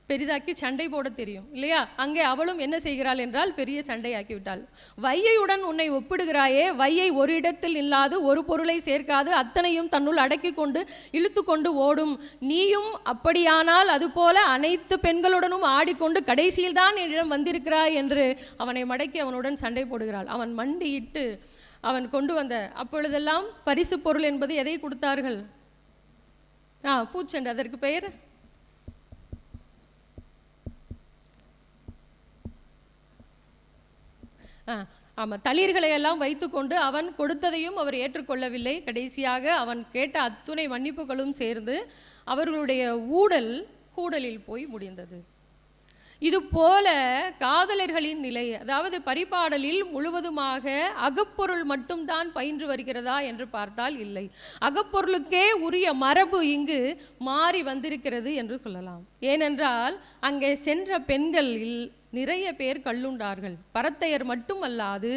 பெரிதாக்கி சண்டை போட தெரியும் இல்லையா? அங்கே அவளும் என்ன செய்கிறாள் என்றால் பெரிய சண்டையாக்கி விட்டாள். வையையுடன் உன்னை ஒப்பிடுகிறாயே, வையை ஒரு இடத்தில் இல்லாது ஒரு பொருளை சேர்க்காது அத்தனையும் தன்னுள் அடக்கி கொண்டு இழுத்து கொண்டு ஓடும். நீயும் அப்படியானால் அதுபோல அனைத்து பெண்களுடனும் ஆடிக்கொண்டு கடைசியில் தான் என்னிடம் வந்திருக்கிறாய் என்று அவனை மடக்கி அவனுடன் சண்டை போடுகிறாள். அவன் மண்டியிட்டு அவன் கொண்டு வந்த அப்பொழுதெல்லாம் பரிசு பொருள் என்பது எதை கொடுத்தார்கள்? பூச்செண்டு. அதற்கு பெயர் ஆமாம், தளிர்களை எல்லாம் வைத்துக்கொண்டு அவன் கொடுத்ததையும் அவர் ஏற்றுக்கொள்ளவில்லை. கடைசியாக அவன் கேட்ட அத்துணை மன்னிப்புகளும் சேர்ந்து அவர்களுடைய கூடலில் போய் முடிந்தது. இது போல காதலர்களின் நிலை, அதாவது பரிபாடலில் முழுவதுமாக அகப்பொருள் மட்டும்தான் பயின்று வருகிறதா என்று பார்த்தால் இல்லை. அகப்பொருளுக்கே உரிய மரபு இங்கு மாறி வந்திருக்கிறது என்று சொல்லலாம். ஏனென்றால் அங்கே சென்ற பெண்களில் நிறைய பேர் கள்ளுண்டார்கள். பரத்தையர் மட்டுமல்லாது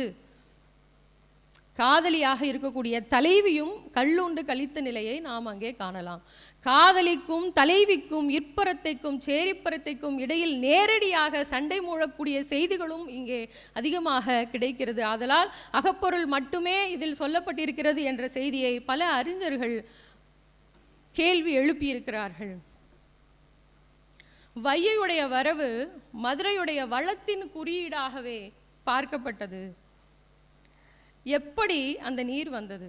காதலியாக இருக்கக்கூடிய தலைவியும் கள்ளுண்டு கழித்த நிலையை நாம் அங்கே காணலாம். காதலிக்கும் தலைவிக்கும் இற்பரத்தைக்கும் சேரிப்பரத்தைக்கும் இடையில் நேரடியாக சண்டை மூழக்கூடிய செய்திகளும் இங்கே அதிகமாக கிடைக்கிறது. ஆதலால் அகப்பொருள் மட்டுமே இதில் சொல்லப்பட்டிருக்கிறது என்ற செய்தியை பல அறிஞர்கள் கேள்வி எழுப்பியிருக்கிறார்கள். வையையுடைய வரவு மதுரையுடைய வளத்தின் குறியீடாகவே பார்க்கப்பட்டது. எப்படி அந்த நீர் வந்தது?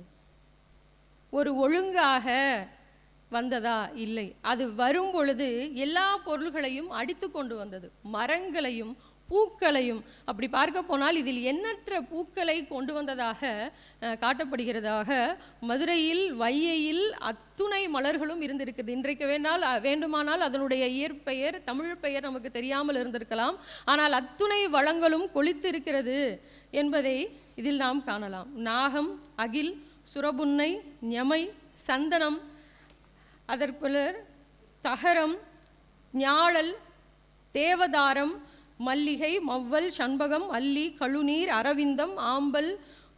ஒரு ஒழுங்காக வந்ததா? இல்லை. அது வரும் பொழுது எல்லா பொருள்களையும் அடித்து கொண்டு வந்தது, மரங்களையும் பூக்களையும். அப்படி பார்க்க போனால் இதில் எண்ணற்ற பூக்களை கொண்டு வந்ததாக காட்டப்படுகிறதாக. மதுரையில் வையையில் அத்துணை மலர்களும் இருந்திருக்குது. இன்றைக்கு வேண்டுமானால் அதனுடைய இயற்பெயர் தமிழ் பெயர் நமக்கு தெரியாமல் இருந்திருக்கலாம். ஆனால் அத்துணை வளங்களும் கொளித்து இருக்கிறது என்பதை இதில் நாம் காணலாம். நாகம், அகில், சுரபுன்னை, ஞமை, சந்தனம், அதற்குள்ள தகரம், ஞாழல், தேவதாரம், மல்லிகை, மவ்வல், சண்பகம், அல்லி, கழுநீர், அரவிந்தம், ஆம்பல்,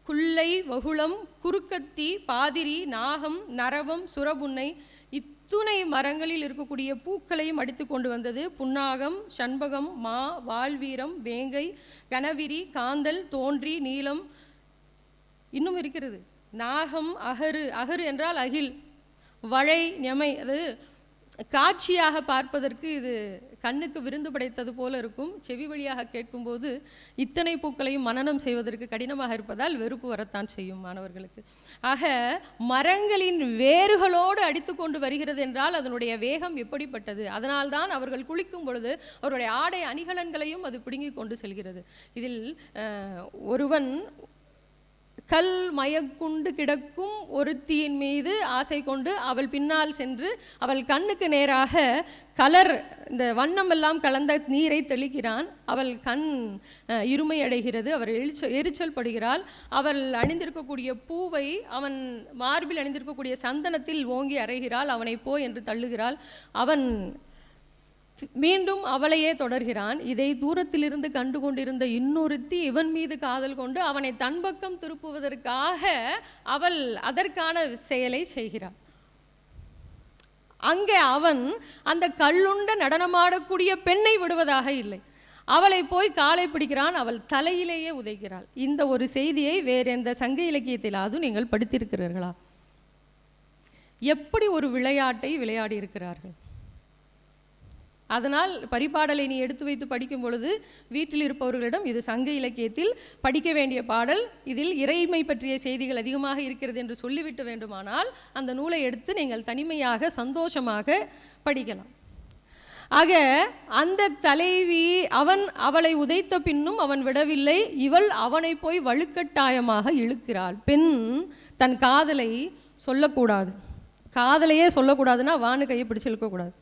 குல்லை, வகுளம், குறுக்கத்தி, பாதிரி, நாகம், நரவம், சுரபுன்னை, இத்துணை மரங்களில் இருக்கக்கூடிய பூக்களையும் அடித்து கொண்டு வந்தது. புன்னாகம், சண்பகம், மா, வாழ்வீரம், வேங்கை, கனவிரி, காந்தல், தோன்றி, நீலம், இன்னும் இருக்கிறது. நாகம், அகரு என்றால் அகில், வளை, ஞமை. அது காட்சியாக பார்ப்பதற்கு இது கண்ணுக்கு விருந்து படைத்தது போல இருக்கும். செவி வழியாக கேட்கும்போது இத்தனை பூக்களையும் மனனம் செய்வதற்கு கடினமாக இருப்பதால் வெறுப்பு வரத்தான் செய்யும் மாணவர்களுக்கு. ஆக மரங்களின் வேர்களோடு அடித்து கொண்டு வருகிறது என்றால் அதனுடைய வேகம் எப்படிப்பட்டது? அதனால்தான் அவர்கள் குளிக்கும் பொழுது அவருடைய ஆடை அணிகலன்களையும் அது பிடுங்கி கொண்டு செல்கிறது. இதில் ஒருவன் கல் மயக்குண்டு கிடக்கும் ஒருத்தியின் மீது ஆசை கொண்டு அவள் பின்னால் சென்று அவள் கண்ணுக்கு நேராக இந்த வண்ணமெல்லாம் கலந்த நீரை தெளிக்கிறான். அவள் கண் இருமை அடைகிறது, அவர் எரிச்சல் படுகிறாள். அவள் அணிந்திருக்கக்கூடிய பூவை அவன் மார்பில் அணிந்திருக்கக்கூடிய சந்தனத்தில் ஓங்கி அறைகிறாள். அவனை போ என்று தள்ளுகிறாள். அவன் மீண்டும் அவளையே தொடர்கிறான். இதை தூரத்திலிருந்து கண்டு கொண்டிருந்த இன்னொருத்தி இவன் மீது காதல் கொண்டு அவனை தன் பக்கம் திருப்புவதற்காக அவள் அதற்கான செயலை செய்கிறாள். அங்கே அவன் அந்த கல்லுண்ட நடனமாடக்கூடிய பெண்ணை விடுவதாக இல்லை. அவளை போய் காலை பிடிக்கிறான், அவள் தலையிலேயே உதைக்கிறாள். இந்த ஒரு செய்தியை வேறு எந்த சங்க இலக்கியத்திலாவது நீங்கள் படித்திருக்கிறீர்களா? எப்படி ஒரு விளையாட்டை விளையாடி இருக்கிறார்கள். அதனால் பரிபாடலை நீ எடுத்து வைத்து படிக்கும் பொழுது வீட்டில் இருப்பவர்களிடம் இது சங்க இலக்கியத்தில் படிக்க வேண்டிய பாடல், இதில் இறைமை பற்றிய செய்திகள் அதிகமாக இருக்கிறது என்று சொல்லிவிட்டு வேண்டுமானால் அந்த நூலை எடுத்து நீங்கள் தனிமையாக சந்தோஷமாக படிக்கலாம். ஆக அந்த தலைவி அவளை உதைத்த பின்னும் அவன் விடவில்லை, இவள் அவனை போய் வலுக்கட்டாயமாக இழுக்கிறாள். பெண் தன் காதலை சொல்லக்கூடாது, காதலையே சொல்லக்கூடாதுன்னா வானு கையை பிடிச்சு இழுக்கக்கூடாது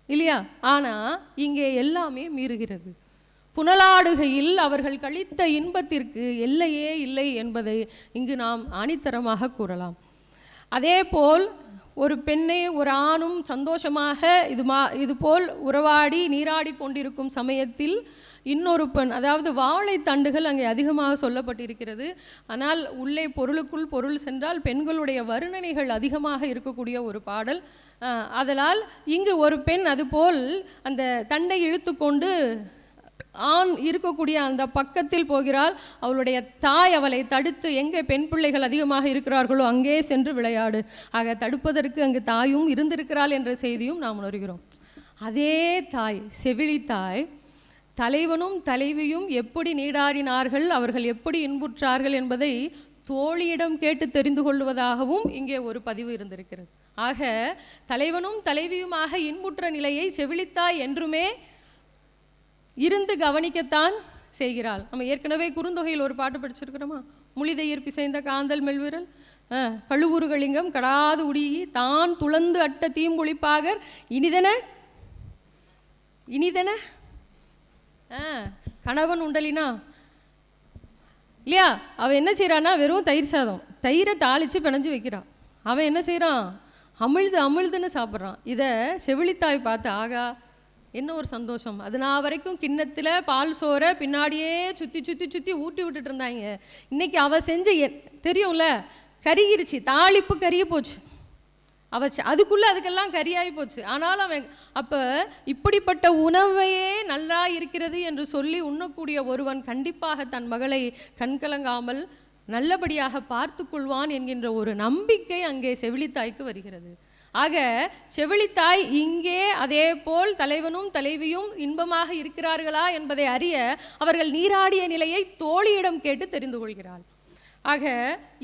இல்லையா? ஆனால் இங்கே எல்லாமே மீறுகிறது. புனலாடுகையில் அவர்கள் கழித்த இன்பத்திற்கு எல்லையே இல்லை என்பதை இங்கு நாம் ஆணித்தரமாக கூறலாம். அதேபோல் ஒரு பெண்ணை ஒரு ஆணும் சந்தோஷமாக இதுபோல் உறவாடி நீராடி கொண்டிருக்கும் சமயத்தில் இன்னொரு பெண், அதாவது வாழை தண்டுகள் அங்கே அதிகமாக சொல்லப்பட்டிருக்கிறது. ஆனால் உள்ளே பொருளுக்குள் பொருள் சென்றால் பெண்களுடைய வர்ணனைகள் அதிகமாக இருக்கக்கூடிய ஒரு பாடல். அதனால் இங்கு ஒரு பெண் அதுபோல் அந்த தண்டை இழுத்து கொண்டு ஆண் இருக்கக்கூடிய அந்த பக்கத்தில் போகிறாள். அவளுடைய தாய் அவளை தடுத்து, எங்கே பெண் பிள்ளைகள் அதிகமாக இருக்கிறார்களோ அங்கே சென்று விளையாடு, ஆக தடுப்பதற்கு அங்கு தாயும் இருந்திருக்கிறாள் என்ற செய்தியும் நாம் உணர்கிறோம். அதே தாய், செவிலி தாய், தலைவனும் தலைவியும் எப்படி நீடாடினார்கள், அவர்கள் எப்படி இன்புற்றார்கள் என்பதை தோழியிடம் கேட்டு தெரிந்து கொள்வதாகவும் இங்கே ஒரு பதிவு இருந்திருக்கிறது. ஆக தலைவனும் தலைவியுமாக இன்புற்ற நிலையை செவிலித்தாய் என்றுமே இருந்து கவனிக்கத்தான் செய்கிறாள். நம்ம ஏற்கனவே குறுந்தொகையில் ஒரு பாட்டு படிச்சிருக்கிறோமா? முளிதையர் பிசைந்த காந்தல் மெல்விரல் கழுவுருகலிங்கம் கடாது உடியி தான் துளந்து அட்ட தீம்பொழிப்பாகர் இனிதன இனிதன கணவன் உண்டலினா இல்லையா? அவன் என்ன செய்கிறான்னா வெறும் தயிர் சாதம், தயிரை தாளித்து பிணைஞ்சு வைக்கிறான். அவன் என்ன செய்கிறான்? அமிழ்துன்னு சாப்பிட்றான். இதை செவிலித்தாய் பார்த்து, ஆகா என்ன ஒரு சந்தோஷம். அது நான் வரைக்கும் கிண்ணத்தில் பால் சோறை பின்னாடியே சுற்றி சுற்றி சுற்றி ஊட்டி விட்டுட்டு இருந்தாங்க. இன்றைக்கி அவள் செஞ்ச தெரியும்ல, கருகிருச்சு, தாளிப்பு கருகி போச்சு, அதுக்குள்ளே அதுக்கெல்லாம் கரியாகி போச்சு. ஆனாலும் அவன் அப்போ இப்படிப்பட்ட உணவையே நல்லா இருக்கிறது என்று சொல்லி உண்ணக்கூடிய ஒருவன் கண்டிப்பாக தன் மகளை கண்கலங்காமல் நல்லபடியாக பார்த்து கொள்வான் என்கின்ற ஒரு நம்பிக்கை அங்கே செவிலித்தாய்க்கு வருகிறது. ஆக செவிலித்தாய் இங்கே அதே போல் தலைவனும் தலைவியும் இன்பமாக இருக்கிறார்களா என்பதை அறிய அவர்கள் நீராடிய நிலையை தோழியிடம் கேட்டு தெரிந்து கொள்கிறாள். ஆக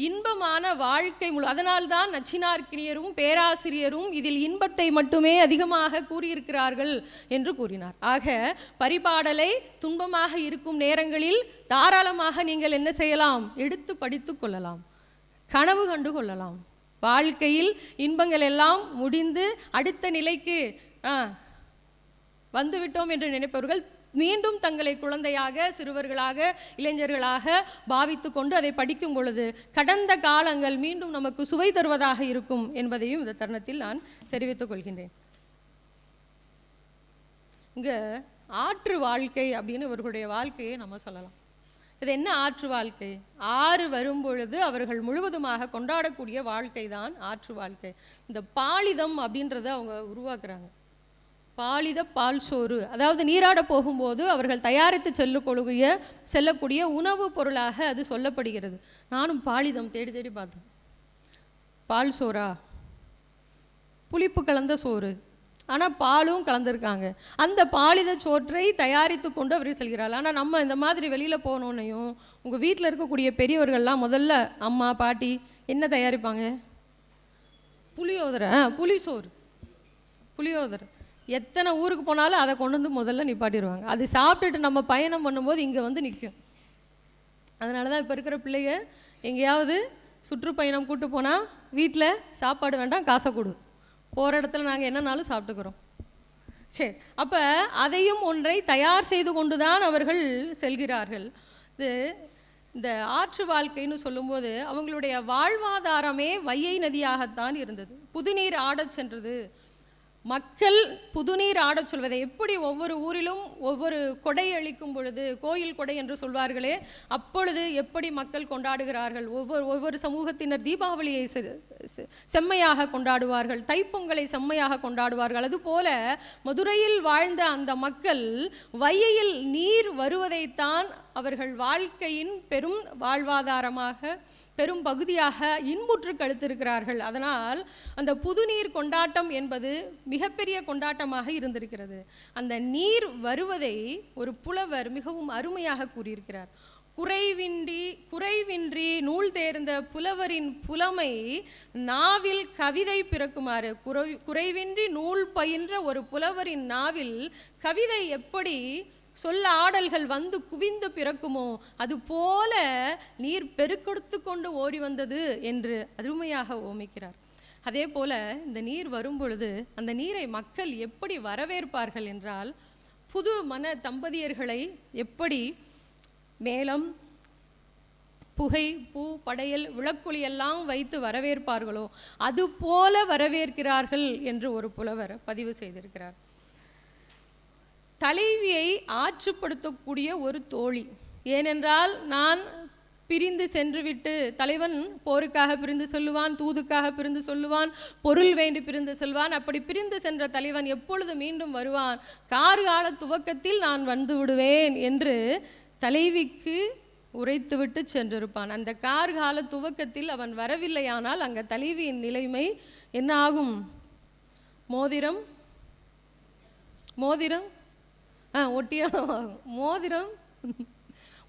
இன்பமான வாழ்க்கை அதனால்தான் நச்சினார்க்கினியரும் பேராசிரியரும் இதில் இன்பத்தை மட்டுமே அதிகமாக கூறியிருக்கிறார்கள் என்று கூறினார். ஆக பரிபாடலை துன்பமாக இருக்கும் நேரங்களில் தாராளமாக நீங்கள் என்ன செய்யலாம்? எடுத்து படித்து கொள்ளலாம், கனவு கண்டு கொள்ளலாம். வாழ்க்கையில் இன்பங்கள் எல்லாம் முடிந்து அடுத்த நிலைக்கு வந்துவிட்டோம் என்று நினைப்பவர்கள் மீண்டும் தங்களை குழந்தையாக, சிறுவர்களாக, இளைஞர்களாக பாவித்து கொண்டு அதை படிக்கும் பொழுது கடந்த காலங்கள் மீண்டும் நமக்கு சுவை தருவதாக இருக்கும் என்பதையும் இந்த தருணத்தில் நான் தெரிவித்துக் கொள்கின்றேன். இங்கே ஆற்று வாழ்க்கை அப்படின்னு இவர்களுடைய வாழ்க்கையை நம்ம சொல்லலாம். இது என்ன ஆற்று வாழ்க்கை? ஆறு வரும் பொழுது அவர்கள் முழுவதுமாக கொண்டாடக்கூடிய வாழ்க்கை தான் ஆற்று வாழ்க்கை. இந்த பாலிதம் அப்படின்றத அவங்க உருவாக்குறாங்க. பாலித பால் சோறு, அதாவது நீராட போகும்போது அவர்கள் தயாரித்து செல்லக்கூடிய உணவு பொருளாக அது சொல்லப்படுகிறது. நானும் பாலிதம் தேடி தேடி பார்த்தேன். பால் சோறா? புளிப்பு கலந்த சோறு, ஆனால் பாலும் கலந்துருக்காங்க. அந்த பாலித சோற்றை தயாரித்து கொண்டு அவர் செல்கிறாள். ஆனால் நம்ம இந்த மாதிரி வெளியில் போனோன்னையும் உங்கள் வீட்டில் இருக்கக்கூடிய பெரியவர்கள்லாம் முதல்ல அம்மா பாட்டி என்ன தயாரிப்பாங்க? புளியோதரை, புளிசோறு, புளியோதரை. எத்தனை ஊருக்கு போனாலும் அதை கொண்டு வந்து முதல்ல நிப்பாட்டிடுவாங்க. அது சாப்பிட்டுட்டு நம்ம பயணம் பண்ணும்போது இங்கே வந்து நிற்கும். அதனால தான் இப்போ இருக்கிற பிள்ளைங்க எங்கேயாவது சுற்றுப்பயணம் கூட்டு போனால் வீட்டில் சாப்பாடு வேண்டாம், காசை கொடு, போகிற இடத்துல நாங்கள் என்னன்னாலும் சாப்பிட்டுக்கிறோம். சரி, அப்போ அதையும் ஒன்றை தயார் செய்து கொண்டு தான் அவர்கள் செல்கிறார்கள். இந்த ஆற்று வாழ்க்கைன்னு சொல்லும்போது அவங்களுடைய வாழ்வாதாரமே வையை நதியாகத்தான் இருந்தது. புதுநீர் ஆடச் சென்றது. மக்கள் புதுநீர் ஆடச் சொல்வதை எப்படி ஒவ்வொரு ஊரிலும் ஒவ்வொரு கொடை அளிக்கும் பொழுது, கோயில் கொடை என்று சொல்வார்களே, அப்பொழுது எப்படி மக்கள் கொண்டாடுகிறார்கள், ஒவ்வொரு சமூகத்தினர் தீபாவளியை செம்மையாக கொண்டாடுவார்கள், தைப்பொங்கலை செம்மையாக கொண்டாடுவார்கள். அதுபோல மதுரையில் வாழ்ந்த அந்த மக்கள் வையையில் நீர் வருவதைத்தான் அவர்கள் வாழ்க்கையின் பெரும் வாழ்வாதாரமாக, பெரும் பகுதியாக இன்புற்று கழித்திருக்கிறார்கள். அதனால் அந்த புதுநீர் கொண்டாட்டம் என்பது மிகப்பெரிய கொண்டாட்டமாக இருந்திருக்கிறது. அந்த நீர் வருவதை ஒரு புலவர் மிகவும் அருமையாக கூறியிருக்கிறார். குறைவின்றி நூல் தேர்ந்த புலவரின் புலமை நாவில் கவிதை பிறக்குமாறு. குறைவின்றி நூல் பயின்ற ஒரு புலவரின் நாவில் கவிதை எப்படி சொல்ல ஆடல்கள் வந்து குவிந்து பிறக்குமோ அதுபோல நீர் பெருக்கெடுத்து கொண்டு ஓடி வந்தது என்று அருமையாக ஓமிக்கிறார். அதே போல இந்த நீர் வரும் பொழுது அந்த நீரை மக்கள் எப்படி வரவேற்பார்கள் என்றால், புது மன தம்பதியர்களை எப்படி மேளம், புகை, பூ, படையல், விளக்குழி எல்லாம் வைத்து வரவேற்பார்களோ அதுபோல வரவேற்கிறார்கள் என்று ஒரு புலவர் பதிவு செய்திருக்கிறார். தலைவியை ஆற்றுப்படுத்தக்கூடிய ஒரு தோழி. ஏனென்றால் நான் பிரிந்து சென்றுவிட்டு, தலைவன் போருக்காக பிரிந்து சொல்லுவான், தூதுக்காக பிரிந்து சொல்லுவான், பொருள் வேண்டி பிரிந்து சொல்வான். அப்படி பிரிந்து சென்ற தலைவன் எப்பொழுது மீண்டும் வருவான், கார்கால துவக்கத்தில் நான் வந்து விடுவேன் என்று தலைவிக்கு உரைத்துவிட்டு சென்றிருப்பான். அந்த கார்கால துவக்கத்தில் அவன் வரவில்லையானால் அங்கே தலைவியின் நிலைமை என்ன ஆகும்? மோதிரம் ஒட்டியானவாகும். மோதிரம்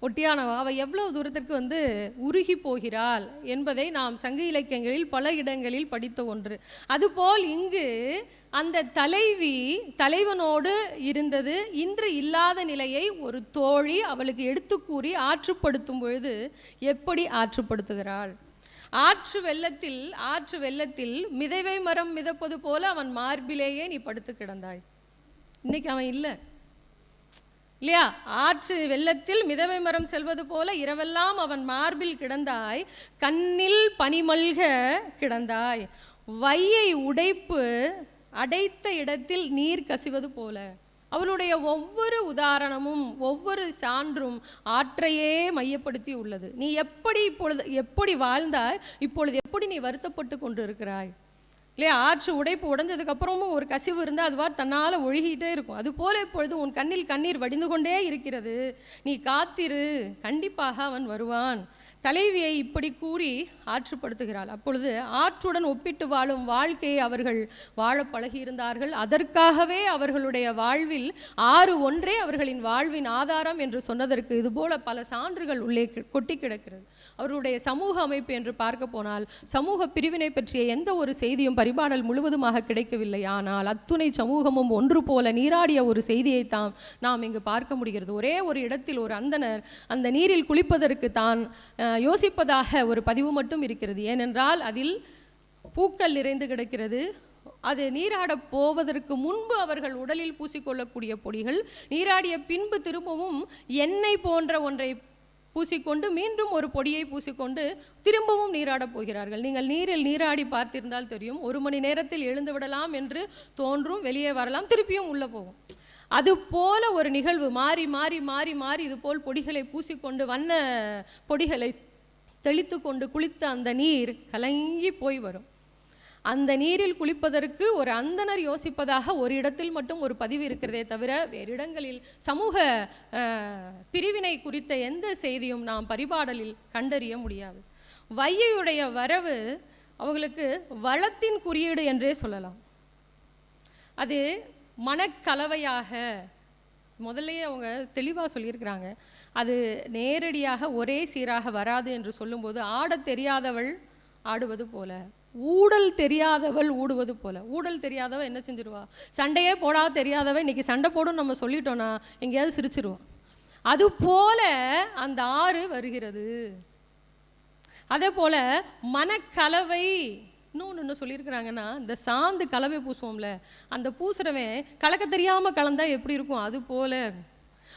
ஒட்டியானவா. அவள் எவ்வளவு தூரத்திற்கு உருகி போகிறாள் என்பதை நாம் சங்க இலக்கியங்களில் பல இடங்களில் படித்த ஒன்று. அதுபோல் இங்கு அந்த தலைவி தலைவனோடு இருந்தது, இன்று இல்லாத நிலையை ஒரு தோழி அவளுக்கு எடுத்து கூறி ஆற்றுப்படுத்தும் பொழுது எப்படி ஆற்றுப்படுத்துகிறாள்? ஆற்று வெள்ளத்தில் மிதவை மரம் மிதப்பது போல அவன் மார்பிலேயே நீ படுத்து கிடந்தாய். இன்னைக்கு அவன் இல்லை இல்லையா? ஆற்று வெள்ளத்தில் மிதவை மரம் செல்வது போல இரவெல்லாம் அவன் மார்பில் கிடந்தாய், கண்ணில் பனிமல்க கிடந்தாய், வையை உடைப்பு அடைத்த இடத்தில் நீர் கசிவது போல. அவளுடைய ஒவ்வொரு உதாரணமும் ஒவ்வொரு சான்றும் ஆற்றையே மையப்படுத்தி உள்ளது. நீ எப்படி வாழ்ந்தாய், இப்பொழுது எப்படி நீ வருத்தப்பட்டு கொண்டு இருக்கிறாய் இல்லையா? ஆற்று உடைப்பு உடைஞ்சதுக்கு அப்புறமும் ஒரு கசிவு இருந்தால் அதுவா தன்னால் ஒழுகிட்டே இருக்கும். அதுபோல இப்பொழுது உன் கண்ணில் கண்ணீர் வடிந்து கொண்டே இருக்கிறது, நீ காத்திரு, கண்டிப்பாக அவன் வருவான். தலைவியை இப்படி கூறி ஆற்றுப்படுத்துகிறாள். அப்பொழுது ஆற்றுடன் ஒப்பிட்டு வாழும் வாழ்க்கையை அவர்கள் வாழ பழகியிருந்தார்கள். அதற்காகவே அவர்களுடைய வாழ்வில் ஆறு ஒன்றே அவர்களின் வாழ்வின் ஆதாரம் என்று சொன்னதற்கு இதுபோல பல சான்றுகள் உள்ளே கொட்டி கிடக்கிறது. அவர்களுடைய சமூக அமைப்பு என்று பார்க்க போனால் சமூக பிரிவினை பற்றிய எந்த ஒரு செய்தியும் பரிபாடல் முழுவதுமாக கிடைக்கவில்லை. ஆனால் அத்துணை சமூகமும் ஒன்று போல நீராடிய ஒரு செய்தியைத்தான் நாம் இங்கு பார்க்க முடிகிறது. ஒரே ஒரு இடத்தில் ஒரு அந்தனர் அந்த நீரில் குளிப்பதற்கு தான் யோசிப்பதாக ஒரு பதிவு மட்டும் இருக்கிறது. ஏனென்றால் அதில் பூக்கள் நிறைந்து கிடக்கிறது. அது நீராட போவதற்கு முன்பு அவர்கள் உடலில் பூசிக்கொள்ளக்கூடிய பொடிகள், நீராடிய பின்பு திரும்பவும் எண்ணெய் போன்ற ஒன்றை பூசிக்கொண்டு மீண்டும் ஒரு பொடியை பூசிக்கொண்டு திரும்பவும் நீராடப் போகிறார்கள். நீங்கள் நீரில் நீராடி பார்த்திருந்தால் தெரியும், 1 மணி நேரத்தில் எழுந்து விடலாம் என்று தோன்றும், வெளியே வரலாம், திருப்பியும் உள்ளே போகும். அதுபோல ஒரு நிகழ்வு மாறி மாறி மாறி மாறி இதுபோல் பொடிகளை பூசிக்கொண்டு வண்ண பொடிகளை தெளித்து கொண்டு குளித்த அந்த நீர் கலங்கி போய் வரும். அந்த நீரில் குளிப்பதற்கு ஒரு அந்தனர் யோசிப்பதாக ஒரு இடத்தில் மட்டும் ஒரு பதிவு இருக்கிறதே தவிர வேறு இடங்களில் சமூக பிரிவினை குறித்த எந்த செய்தியும் நாம் பரிபாடலில் கண்டறிய முடியாது. வையையுடைய வரவு அவங்களுக்கு வளத்தின் குறியீடு என்றே சொல்லலாம். அது மனக்கலவையாக முதல்லையே அவங்க தெளிவாக சொல்லியிருக்கிறாங்க. அது நேரடியாக ஒரே சீராக வராது என்று சொல்லும்போது, ஆடத் தெரியாதவள் ஆடுவது போல, ஊடல் தெரியாதவள் ஊடுவது போல. ஊடல் தெரியாதவள் என்ன செஞ்சிருவா? சண்டையே போடாத தெரியாதவள் இன்னைக்கு சண்டை போடும் நம்ம சொல்லிட்டோன்னா எங்கேயாவது சிரிச்சிருவோம். அதுபோல அந்த ஆறு வருகிறது. அதே போல மனக்கலவை இன்னொன்று சொல்லியிருக்கிறாங்கன்னா, இந்த சாந்து கலவை பூசுவோம்ல, அந்த பூசுறவன் கலக்க தெரியாமல் கலந்தா எப்படி இருக்கும் அது போல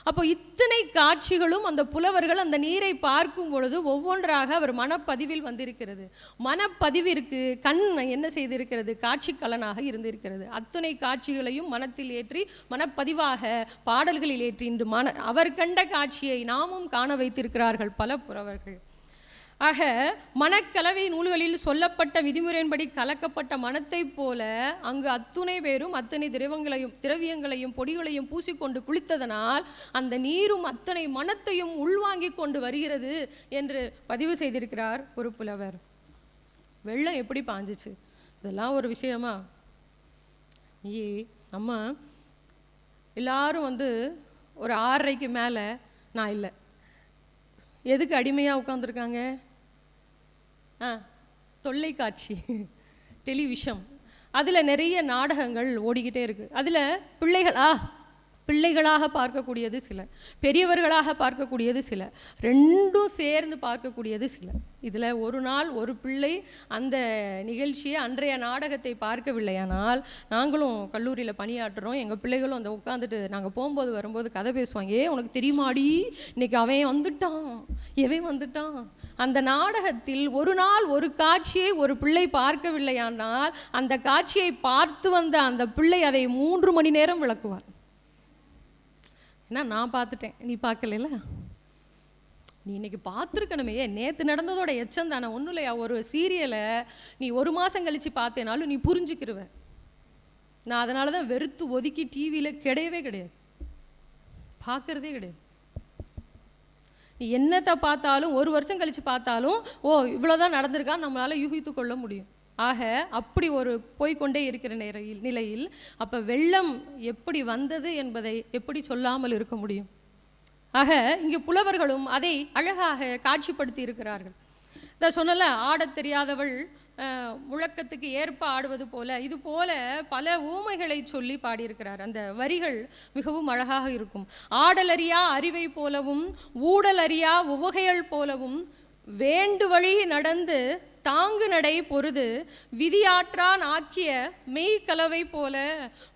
அப்போ இத்தனை காட்சிகளும் அந்த புலவர்கள் அந்த நீரை பார்க்கும் பொழுது ஒவ்வொன்றாக அவர் மனப்பதிவில் வந்திருக்கிறது. மனப்பதிவிற்கு கண் என்ன செய்திருக்கிறது? காட்சி கலனாக இருந்திருக்கிறது. அத்தனை காட்சிகளையும் மனத்தில் ஏற்றி மனப்பதிவாக பாடல்களில் ஏற்றி இன்று அவர் கண்ட காட்சியை நாமும் காண வைத்திருக்கிறார்கள் பல புலவர்கள். ஆக மனக்கலவை நூல்களில் சொல்லப்பட்ட விதிமுறையின்படி கலக்கப்பட்ட மனத்தை போல அங்கு அத்துணை பேரும் அத்தனை திரவியங்களையும் பொடிகளையும் பூசிக்கொண்டு குளித்ததனால் அந்த நீரும் அத்தனை மனத்தையும் உள்வாங்கி கொண்டு வருகிறது என்று பதிவு செய்திருக்கிறார் ஒரு புலவர். வெள்ளம் எப்படி பாஞ்சிச்சு? இதெல்லாம் ஒரு விஷயமா? நம்ம எல்லாரும் ஒரு 6:30க்கு மேலே நான் இல்லை, எதுக்கு அடிமையாக உட்காந்துருக்காங்க? தொல்லைக்காட்சி, டெலிவிஷன். அதில் நிறைய நாடகங்கள் ஓடிக்கிட்டே இருக்குது. அதில் பிள்ளைகளாக பார்க்கக்கூடியது சில, பெரியவர்களாக பார்க்கக்கூடியது சில, ரெண்டும் சேர்ந்து பார்க்கக்கூடியது சில. இதில் ஒரு நாள் ஒரு பிள்ளை அந்த நிகழ்ச்சியை அன்றைய நாடகத்தை பார்க்கவில்லையானால், நாங்களும் கல்லூரியில் பணியாற்றுறோம், எங்கள் பிள்ளைகளும் அந்த உட்காந்துட்டு நாங்கள் போகும்போது வரும்போது கதை பேசுவாங்க. உனக்கு தெரியுமாடி இன்னைக்கு அவன் வந்துட்டான். அந்த நாடகத்தில் ஒரு நாள் ஒரு காட்சியை ஒரு பிள்ளை பார்க்கவில்லையானால் அந்த காட்சியை பார்த்து வந்த அந்த பிள்ளை அதை 3 மணி நேரம் விளக்குவார். ஏன்னா நான் பார்த்துட்டேன், நீ பார்க்கல, நீ இன்னைக்கு பார்த்துருக்கணுமே, நேற்று நடந்ததோட எச்சம் தானே, ஒன்றும் இல்லையா? ஒரு சீரியலை நீ 1 மாதம் கழித்து பார்த்தேனாலும் நீ புரிஞ்சுக்கிருவ. நான் அதனால தான் வெறுத்து ஒதுக்கி டிவியில் கிடையாது, பார்க்குறதே கிடையாது. நீ என்னத்தை பார்த்தாலும் 1 வருஷம் கழித்து பார்த்தாலும் இவ்வளோதான் நடந்திருக்கான்னு நம்மளால் யூகித்து கொள்ள முடியும். ஆக அப்படி ஒரு போய்கொண்டே இருக்கிற நிலையில் அப்போ வெள்ளம் எப்படி வந்தது என்பதை எப்படி சொல்லாமல் இருக்க முடியும்? ஆக இங்கே புலவர்களும் அதை அழகாக காட்சிப்படுத்தி இருக்கிறார்கள். இதை சொன்னல, ஆடத் தெரியாதவள் முழக்கத்துக்கு ஏற்ப ஆடுவது போல, இது போல பல ஊமைகளை சொல்லி பாடியிருக்கிறார். அந்த வரிகள் மிகவும் அழகாக இருக்கும். ஆடலறியா அறிவை போலவும் ஊடலறியா உவகைகள் போலவும் வேண்டு வழி நடந்து தாங்கு நடை பொருது விதியாற்றான் ஆக்கிய மெய் கலவை போல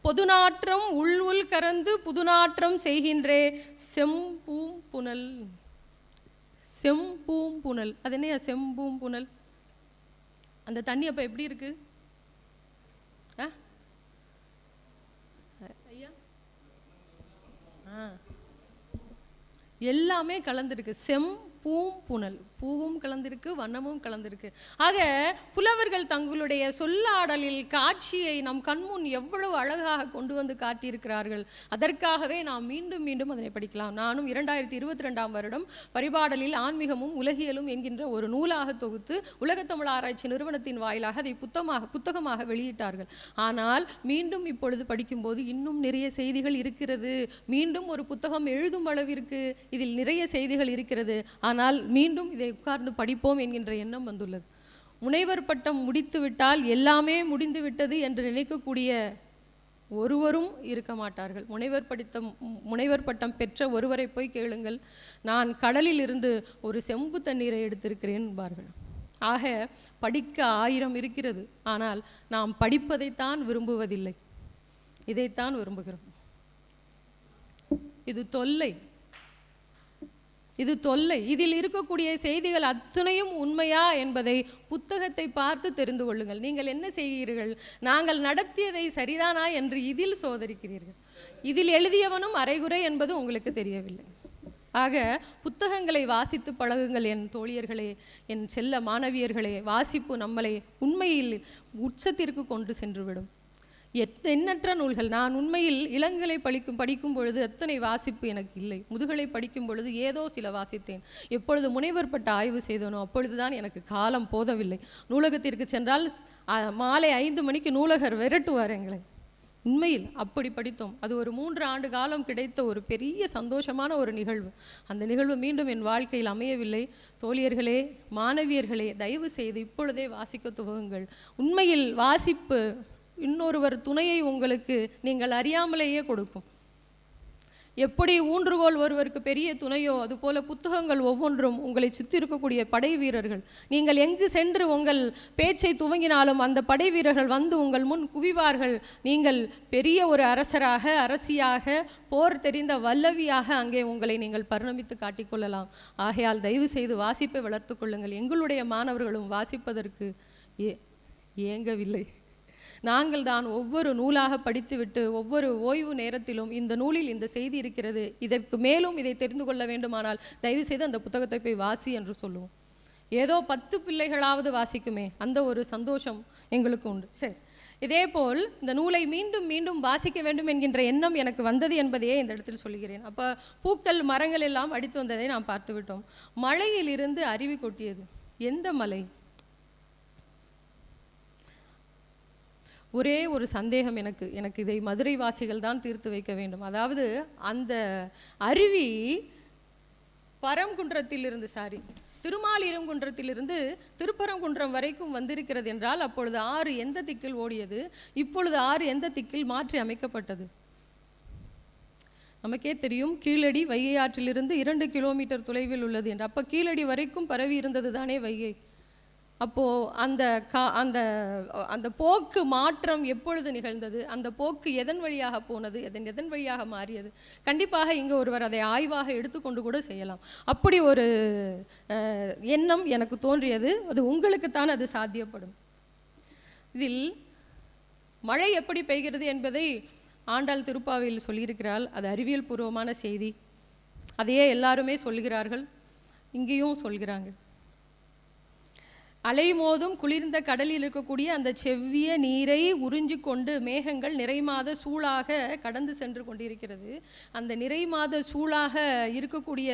பொதுநாற்றம் உள் கறந்து புதுநாற்றம் செய்கின்றே செம்பூம்புணல். செம்பூம்புணல் அது என்ன? செம்பூம்புணல் அந்த தண்ணி அப்போ எப்படி இருக்கு? ஐயா எல்லாமே கலந்துருக்கு. பூம்புணல், பூவும் கலந்திருக்கு, வண்ணமும் கலந்திருக்கு. ஆக புலவர்கள் தங்களுடைய சொல்லாடலில் காட்சியை நம் கண்முன் எவ்வளவு அழகாக கொண்டு வந்து காட்டியிருக்கிறார்கள். அதற்காகவே நாம் மீண்டும் மீண்டும் அதனை படிக்கலாம். நானும் 2022ஆம் வருடம் பரிபாடலில் ஆன்மீகமும் உலகியலும் என்கின்ற ஒரு நூலாக தொகுத்து உலகத்தமிழ் ஆராய்ச்சி நிறுவனத்தின் வாயிலாக அதை புத்தகமாக வெளியிட்டார்கள். ஆனால் மீண்டும் இப்பொழுது படிக்கும்போது இன்னும் நிறைய செய்திகள் இருக்கிறது. மீண்டும் ஒரு புத்தகம் எழுதும் அளவிற்கு இதில் நிறைய செய்திகள் இருக்கிறது. ஆனால் மீண்டும் இதை உட்கார்ந்து படிப்போம் என்கின்ற எண்ணம் வந்துள்ளது. முனைவர் பட்டம் முடித்து விட்டால் எல்லாமே முடிந்து விட்டது என்று நினைக்கக்கூடிய ஒருவரும் இருக்க மாட்டார்கள். முனைவர் பட்டம் பெற்ற ஒருவரை போய் கேளுங்கள், நான் கடலில் இருந்து ஒரு செம்பு தண்ணீரை எடுத்திருக்கிறேன் என்பார்கள். ஆக படிக்க 1000 இருக்கிறது, ஆனால் நாம் படிப்பதைத்தான் விரும்புவதில்லை, இதைத்தான் விரும்புகிறோம். இது தொல்லை. இதில் இருக்கக்கூடிய செய்திகள் அத்தனையும் உண்மையா என்பதை புத்தகத்தை பார்த்து தெரிந்து கொள்ளுங்கள். நீங்கள் என்ன செய்கிறீர்கள்? நாங்கள் நடத்தியதை சரிதானா என்று இதில் சோதரிக்கிறீர்கள். இதில் எழுதியவனும் அரைகுறை என்பது உங்களுக்கு தெரியவில்லை. ஆக புத்தகங்களை வாசித்து பழகுங்கள் என் தோழியர்களே, என் செல்ல மாணவியர்களே. வாசிப்பு நம்மளை உண்மையில் உச்சத்திற்கு கொண்டு சென்றுவிடும். எண்ணற்ற நூல்கள், நான் உண்மையில் இளங்கலை படிக்கும் பொழுது எத்தனை வாசிப்பு எனக்கு இல்லை. முதுகலை படிக்கும் பொழுது ஏதோ சில வாசித்தேன். எப்பொழுது முனைவர் பட்ட ஆய்வு செய்தனோ அப்பொழுதுதான் எனக்கு காலம் போதவில்லை. நூலகத்திற்கு சென்றால் மாலை 5 மணிக்கு நூலகர் விரட்டுவார் எங்களை. உண்மையில் அப்படி படித்தோம். அது ஒரு 3 ஆண்டு காலம் கிடைத்த ஒரு பெரிய சந்தோஷமான ஒரு நிகழ்வு. அந்த நிகழ்வு மீண்டும் என் வாழ்க்கையில் அமையவில்லை. தோழியர்களே, மாணவியர்களே, தயவு செய்து இப்பொழுதே வாசிக்க துவங்குங்கள். உண்மையில் வாசிப்பு இன்னொருவர் துணையை உங்களுக்கு நீங்கள் அறியாமலேயே கொடுக்கும். எப்படி ஊன்றுகோல் ஒருவருக்கு பெரிய துணையோ அதுபோல புத்தகங்கள் ஒவ்வொன்றும் உங்களை சுற்றி இருக்கக்கூடிய படை வீரர்கள். நீங்கள் எங்கு சென்று உங்கள் பேச்சை துவங்கினாலும் அந்த படை வீரர்கள் வந்து உங்கள் முன் குவிவார்கள். நீங்கள் பெரிய ஒரு அரசராக, அரசியாக, போர் தெரிந்த வல்லவியாக அங்கே உங்களை நீங்கள் பரிணமித்து காட்டிக்கொள்ளலாம். ஆகையால் தயவு செய்து வாசிப்பை வளர்த்து கொள்ளுங்கள். எங்களுடைய மாணவர்களும் வாசிப்பதற்கு ஏங்கவில்லை. நாங்கள் தான் ஒவ்வொரு நூலாக படித்துவிட்டு ஒவ்வொரு ஓய்வு நேரத்திலும் இந்த நூலில் இந்த செய்தி இருக்கிறது, இதற்கு மேலும் இதை தெரிந்து கொள்ள வேண்டுமானால் தயவு செய்து அந்த புத்தகத்தை போய் வாசி என்று சொல்லுவோம். ஏதோ 10 பிள்ளைகளாவது வாசிக்குமே, அந்த ஒரு சந்தோஷம் எங்களுக்கு உண்டு. சரி, இதேபோல் இந்த நூலை மீண்டும் மீண்டும் வாசிக்க வேண்டும் என்கின்ற எண்ணம் எனக்கு வந்தது என்பதையே இந்த இடத்தில் சொல்கிறேன். அப்போ பூக்கள் மரங்கள் எல்லாம் அடித்து வந்ததை நாம் பார்த்து விட்டோம். மலையிலிருந்து அருவி கொட்டியது. எந்த மலை? ஒரே ஒரு சந்தேகம் எனக்கு இதை மதுரை வாசிகள் தான் தீர்த்து வைக்க வேண்டும். அதாவது அந்த அருவி திருமாலிருங்குன்றத்திலிருந்து திருப்பரங்குன்றம் வரைக்கும் வந்திருக்கிறது என்றால் அப்பொழுது ஆறு எந்த திக்கில் ஓடியது? இப்பொழுது ஆறு எந்த திக்கில் மாற்றி அமைக்கப்பட்டது? நமக்கே தெரியும், கீழடி வைகை ஆற்றிலிருந்து 2 கிலோமீட்டர் தொலைவில் உள்ளது என்று. அப்போ கீழடி வரைக்கும் பரவி இருந்தது தானே வைகை. அப்போது அந்த போக்கு மாற்றம் எப்பொழுது நிகழ்ந்தது? அந்த போக்கு எதன் வழியாக போனது? எதன் வழியாக மாறியது? கண்டிப்பாக இங்கே ஒருவர் அதை ஆய்வாக எடுத்துக்கொண்டு கூட செய்யலாம். அப்படி ஒரு எண்ணம் எனக்கு தோன்றியது. அது உங்களுக்குத்தான் அது சாத்தியப்படும். இதில் மழை எப்படி பெய்கிறது என்பதை ஆண்டாள் திருப்பாவையில் சொல்லியிருக்கிறாள். அது அறிவியல் பூர்வமான செய்தி. அதையே எல்லாருமே சொல்கிறார்கள், இங்கேயும் சொல்கிறாங்க. அலைமோதும் குளிர்ந்த கடலில் இருக்கக்கூடிய அந்த செவ்விய நீரை உறிஞ்சி கொண்டு மேகங்கள் நிறைமாத சூளாக கடந்து சென்று கொண்டிருக்கிறது. அந்த நிறைமாத சூளாக இருக்கக்கூடிய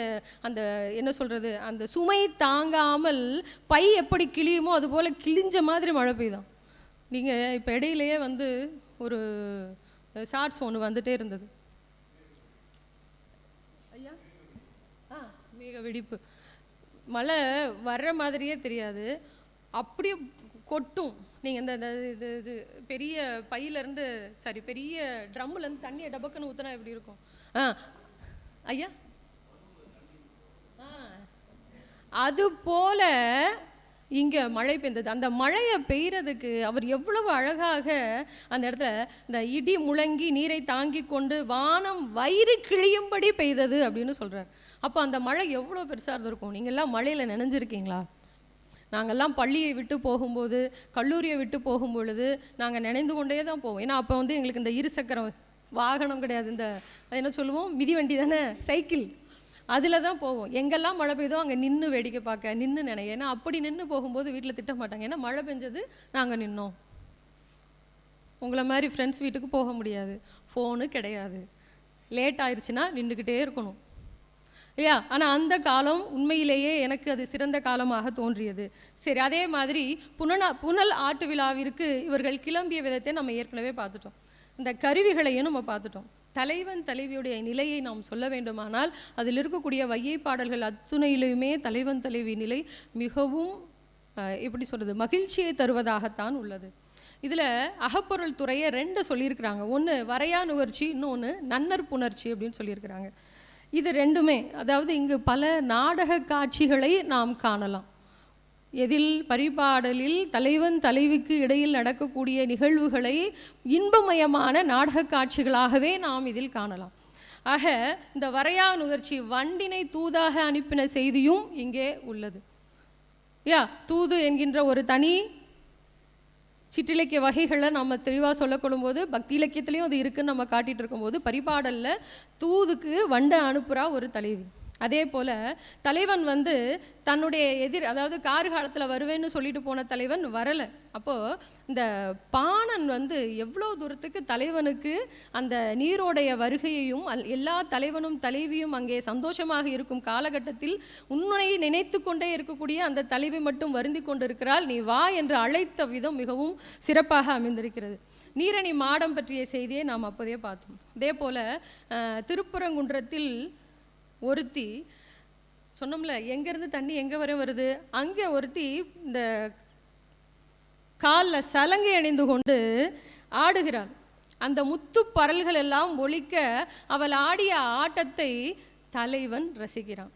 அந்த என்ன சொல்கிறது, அந்த சுமை தாங்காமல் பை எப்படி கிளியுமோ அதுபோல் கிழிஞ்ச மாதிரி மழை பெய்தான். நீங்கள் இப்போ இடையிலேயே வந்து ஒரு ஷார்ட்ஸ் ஒன்று வந்துட்டே இருந்தது. ஐயா மேக வெடிப்பு, மழை வர்ற மாதிரியே தெரியாது, அப்படியே கொட்டும். நீங்கள் இந்த இது பெரிய பையிலேருந்து பெரிய ட்ரம்முலேருந்து தண்ணியை டபக்குன்னு ஊற்றினா எப்படி இருக்கும்? ஐயா அது போல இங்கே மழை பெய்ந்தது. அந்த மழையை பெய்கிறதுக்கு அவர் எவ்வளவு அழகாக அந்த இடத்துல இந்த இடி முழங்கி நீரை தாங்கி கொண்டு வானம் வயிறு கிழியும்படி பெய்தது அப்படின்னு சொல்கிறார். அப்போ அந்த மழை எவ்வளோ பெருசாக இருந்திருக்கும். நீங்கள்லாம் மழையில் நினைஞ்சிருக்கீங்களா? நாங்கள்லாம் பள்ளியை விட்டு போகும்போது, கல்லூரியை விட்டு போகும்பொழுது நாங்கள் நினைந்து கொண்டே தான் போவோம். ஏன்னா அப்போ வந்து எங்களுக்கு இந்த இருசக்கர வாகனம் கிடையாது, இந்த என்ன சொல்லுவோம், மிதிவண்டி தானே, சைக்கிள், அதில் தான் போவோம். எங்கெல்லாம் மழை பெய்தோ அங்கே நின்று வேடிக்கை பார்க்க, நின்று நினைய. ஏன்னா அப்படி நின்று போகும்போது வீட்டில் திட்ட மாட்டாங்க, ஏன்னா மழை பெஞ்சது நாங்கள் நின்னோம். உங்களை மாதிரி ஃப்ரெண்ட்ஸ் வீட்டுக்கு போக முடியாது, ஃபோனு கிடையாது, லேட் ஆயிடுச்சுன்னா நின்றுக்கிட்டே இருக்கணும் இல்லையா? ஆனால் அந்த காலம் உண்மையிலேயே எனக்கு அது சிறந்த காலமாக தோன்றியது. சரி, அதே மாதிரி புனல் ஆட்டு விழாவிற்கு இவர்கள் கிளம்பிய விதத்தை நம்ம ஏற்கனவே பார்த்துட்டோம். இந்த கருவிகளையும் நம்ம பார்த்துட்டோம். தலைவன் தலைவியுடைய நிலையை நாம் சொல்ல வேண்டுமானால் அதில் இருக்கக்கூடிய வையை பாடல்கள் அத்துணையிலுமே தலைவன் தலைவி நிலை மிகவும் எப்படி சொல்கிறது, மகிழ்ச்சியை தருவதாகத்தான் உள்ளது. இதில் அகப்பொருள் துறையை 2 சொல்லியிருக்கிறாங்க. ஒன்று வரையா நுகர்ச்சி, இன்னொன்று நன்னர் புணர்ச்சி அப்படின்னு சொல்லியிருக்கிறாங்க. இது 2மே, அதாவது இங்கு பல நாடக காட்சிகளை நாம் காணலாம். எதில்? பரிபாடலில் தலைவன் தலைவிக்கு இடையில் நடக்கக்கூடிய நிகழ்வுகளை இன்பமயமான நாடக காட்சிகளாகவே நாம் இதில் காணலாம். ஆக இந்த வரையா நுகர்ச்சி, வண்டினை தூதாக அனுப்பின செய்தியும் இங்கே உள்ளது. தூது என்கின்ற ஒரு தனி சிற்றிலக்கிய வகைகளை நம்ம தெளிவாக சொல்லக்கொள்ளும் போது பக்தி இலக்கியத்துலேயும் அது இருக்குன்னு நம்ம காட்டிகிட்டு இருக்கும்போது பரிபாடலில் தூதுக்கு வண்டை அனுப்புகிறா ஒரு தலைவி. அதே போல் தலைவன் வந்து தன்னுடைய அதாவது கார்காலத்தில் வருவேன்னு சொல்லிட்டு போன தலைவன் வரலை. அப்போது இந்த பாணன் வந்து எவ்வளோ தூரத்துக்கு தலைவனுக்கு அந்த நீரோடைய வருகையையும் எல்லா தலைவனும் தலைவியும் அங்கே சந்தோஷமாக இருக்கும் காலகட்டத்தில் உன்னை நினைத்து கொண்டே இருக்கக்கூடிய அந்த தலைவி மட்டும் வருந்தி கொண்டிருக்கிறாள், நீ வா என்று அழைத்த விதம் மிகவும் சிறப்பாக அமைந்திருக்கிறது. நீரணி மாடம் பற்றிய செய்தியை நாம் அப்போதே பார்த்தோம். அதே போல் திருப்பரங்குன்றத்தில் ஒருத்தி சொன்னோம்ல, எங்கேருந்து தண்ணி எங்கே வரை வருது, அங்கே ஒருத்தி இந்த காலில் சலங்கை அணிந்து கொண்டு ஆடுகிறாள். அந்த முத்து பரல்கள் எல்லாம் ஒலிக்க அவள் ஆடிய ஆட்டத்தை தலைவன் ரசிக்கிறான்.